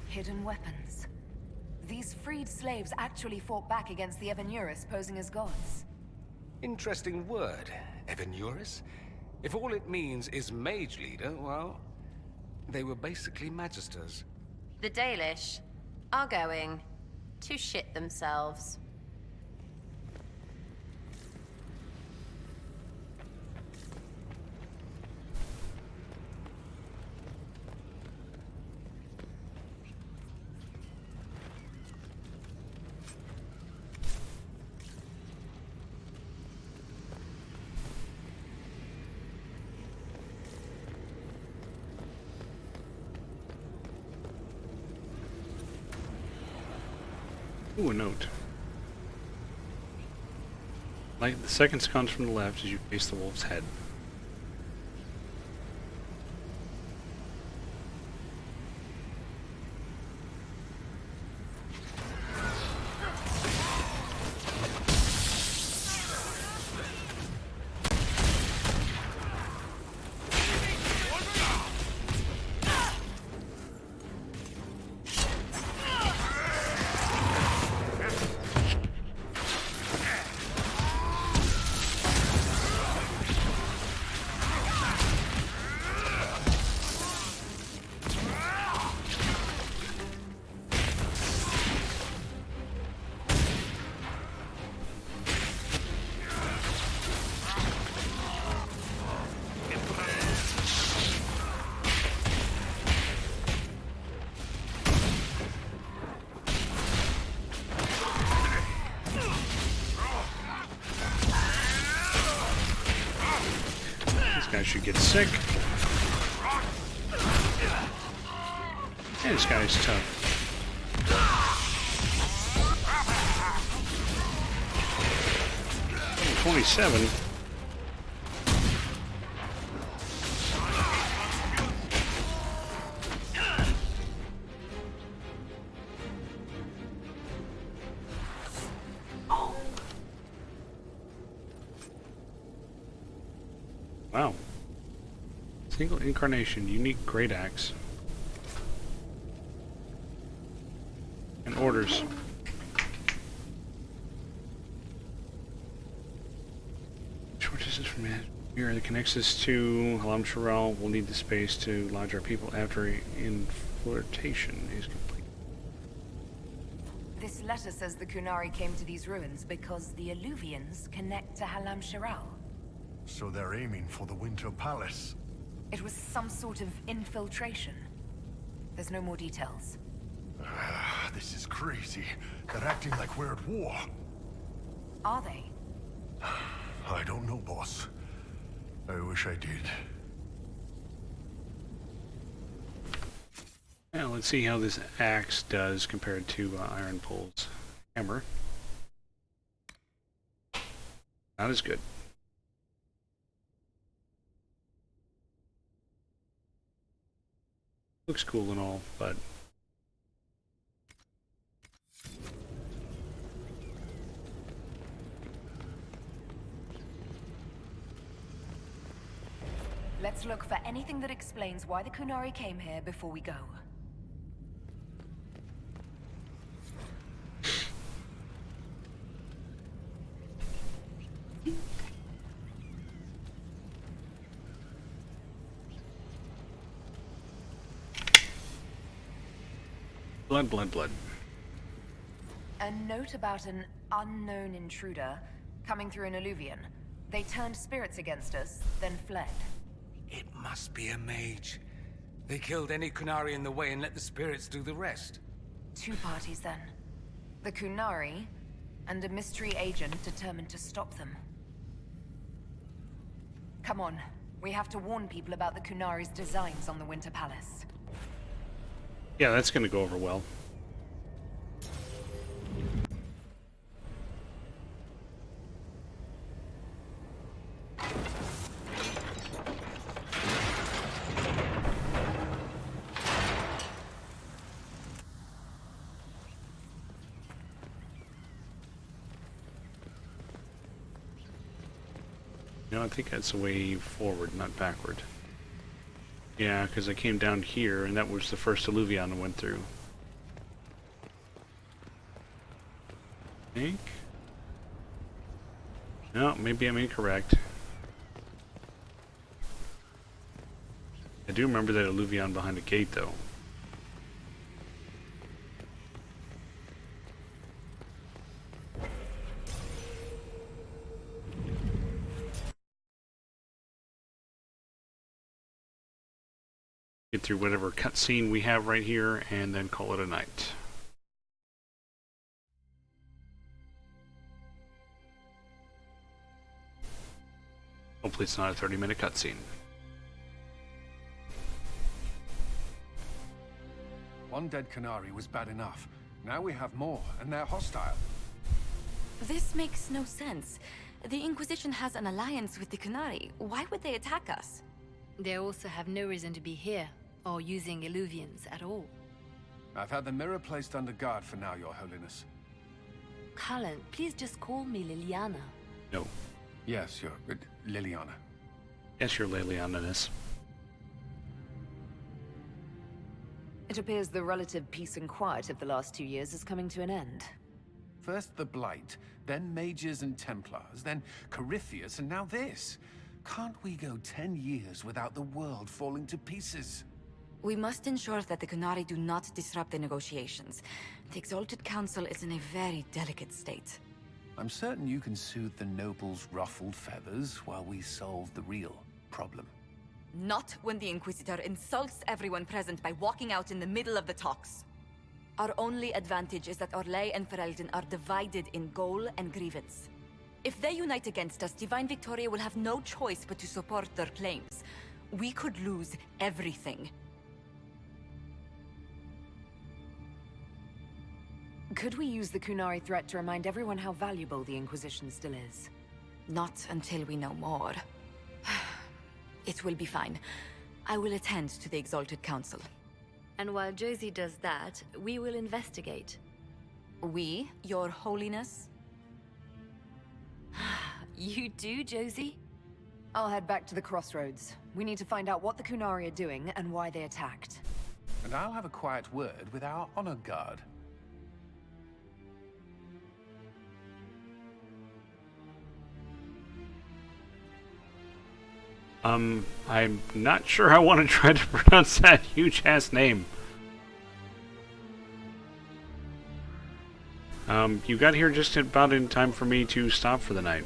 Hidden weapons. These freed slaves actually fought back against the Evanuris posing as gods. Interesting word, Evanuris. If all it means is mage leader, well, they were basically magisters. The Dalish are going to shit themselves. Ooh, a note. Light the seconds comes from the left as you face the wolf's head. Guy should get sick. And this guy's tough. 27. Wow. Single incarnation, unique great axe. And orders. Short distance from here that connects us to Halam Shirel. We'll need the space to lodge our people after infiltration is complete. This letter says the Kunari came to these ruins because the Alluvians connect to Halam Shirel. So they're aiming for the Winter Palace. It was some sort of infiltration. There's no more details. This is crazy. They're acting like we're at war. Are they? I don't know, boss. I wish I did. Now let's see how this axe does compared to Iron Pole's hammer. Not as good. Looks cool and all, but let's look for anything that explains why the Kunari came here before we go. blood, blood, blood. A note about an unknown intruder coming through an alluvion. They turned spirits against us, then fled. It must be a mage. They killed any Kunari in the way and let the spirits do the rest. Two parties then. The Kunari, and a mystery agent determined to stop them. Come on, we have to warn people about the Kunari's designs on the Winter Palace. Yeah, that's gonna go over well. No, I think that's the way forward, not backward. Yeah, because I came down here, and that was the first alluvion I went through. I think? No, maybe I'm incorrect. I do remember that alluvion behind the gate, though. Get through whatever cutscene we have right here, and then call it a night. Hopefully it's not a 30-minute cutscene. One dead Kunari was bad enough, Now we have more, and they're hostile. This makes no sense. The Inquisition has an alliance with the Qunari. Why would they attack us? They also have no reason to be here, or using Illuvians at all. I've had the mirror placed under guard for now, Your Holiness. Cullen, please just call me Liliana. No. Yes, Your... Liliana. Yes, your Liliana-ness. It appears the relative peace and quiet of the last 2 years is coming to an end. First the Blight, then Mages and Templars, then Corypheus, and now this. Can't we go 10 years without the world falling to pieces? We must ensure that the Qunari do not disrupt the negotiations. The Exalted Council is in a very delicate state. I'm certain you can soothe the nobles' ruffled feathers while we solve the real problem. Not when the Inquisitor insults everyone present by walking out in the middle of the talks. Our only advantage is that Orlais and Ferelden are divided in goal and grievance. If they unite against us, Divine Victoria will have no choice but to support their claims. We could lose everything. Could we use the Qunari threat to remind everyone how valuable the Inquisition still is? Not until we know more. It will be fine. I will attend to the Exalted Council. And while Josie does that, we will investigate. We, Your Holiness? You do, Josie? I'll head back to the crossroads. We need to find out what the Qunari are doing and why they attacked. And I'll have a quiet word with our honor guard. I'm not sure I want to try to pronounce that huge-ass name. You got here just about in time for me to stop for the night.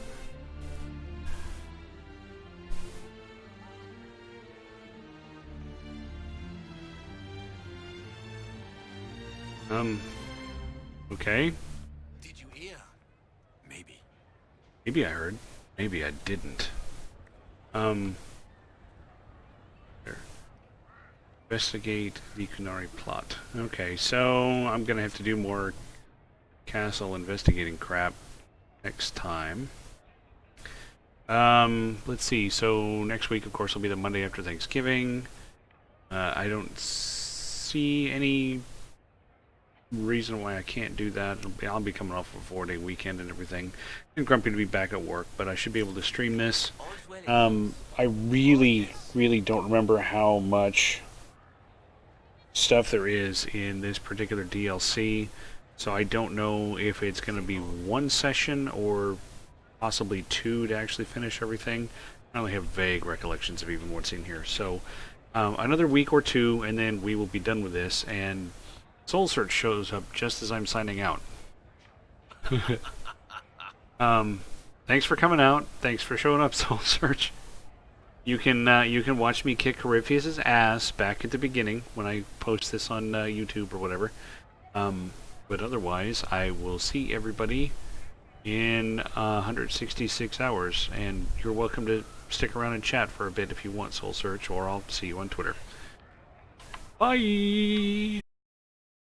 Okay. Did you hear? Maybe. Maybe I heard. Maybe I didn't. There. Investigate the Qunari plot. Okay, so I'm gonna have to do more castle investigating crap next time. Let's see. So next week, of course, will be the Monday after Thanksgiving. I don't see any reason why I can't do that. I'll be coming off a 4-day weekend and everything. I'm grumpy to be back at work, but I should be able to stream this. I really don't remember how much stuff there is in this particular DLC, so I don't know if it's going to be one session or possibly two to actually finish everything. I only have vague recollections of even what's in here. So another week or two, and then we will be done with this, and Soul Search shows up just as I'm signing out. Thanks for coming out. Thanks for showing up, Soul Search. You can watch me kick Corypheus' ass back at the beginning when I post this on YouTube or whatever. But otherwise, I will see everybody in 166 hours, and you're welcome to stick around and chat for a bit if you want, Soul Search, or I'll see you on Twitter. Bye!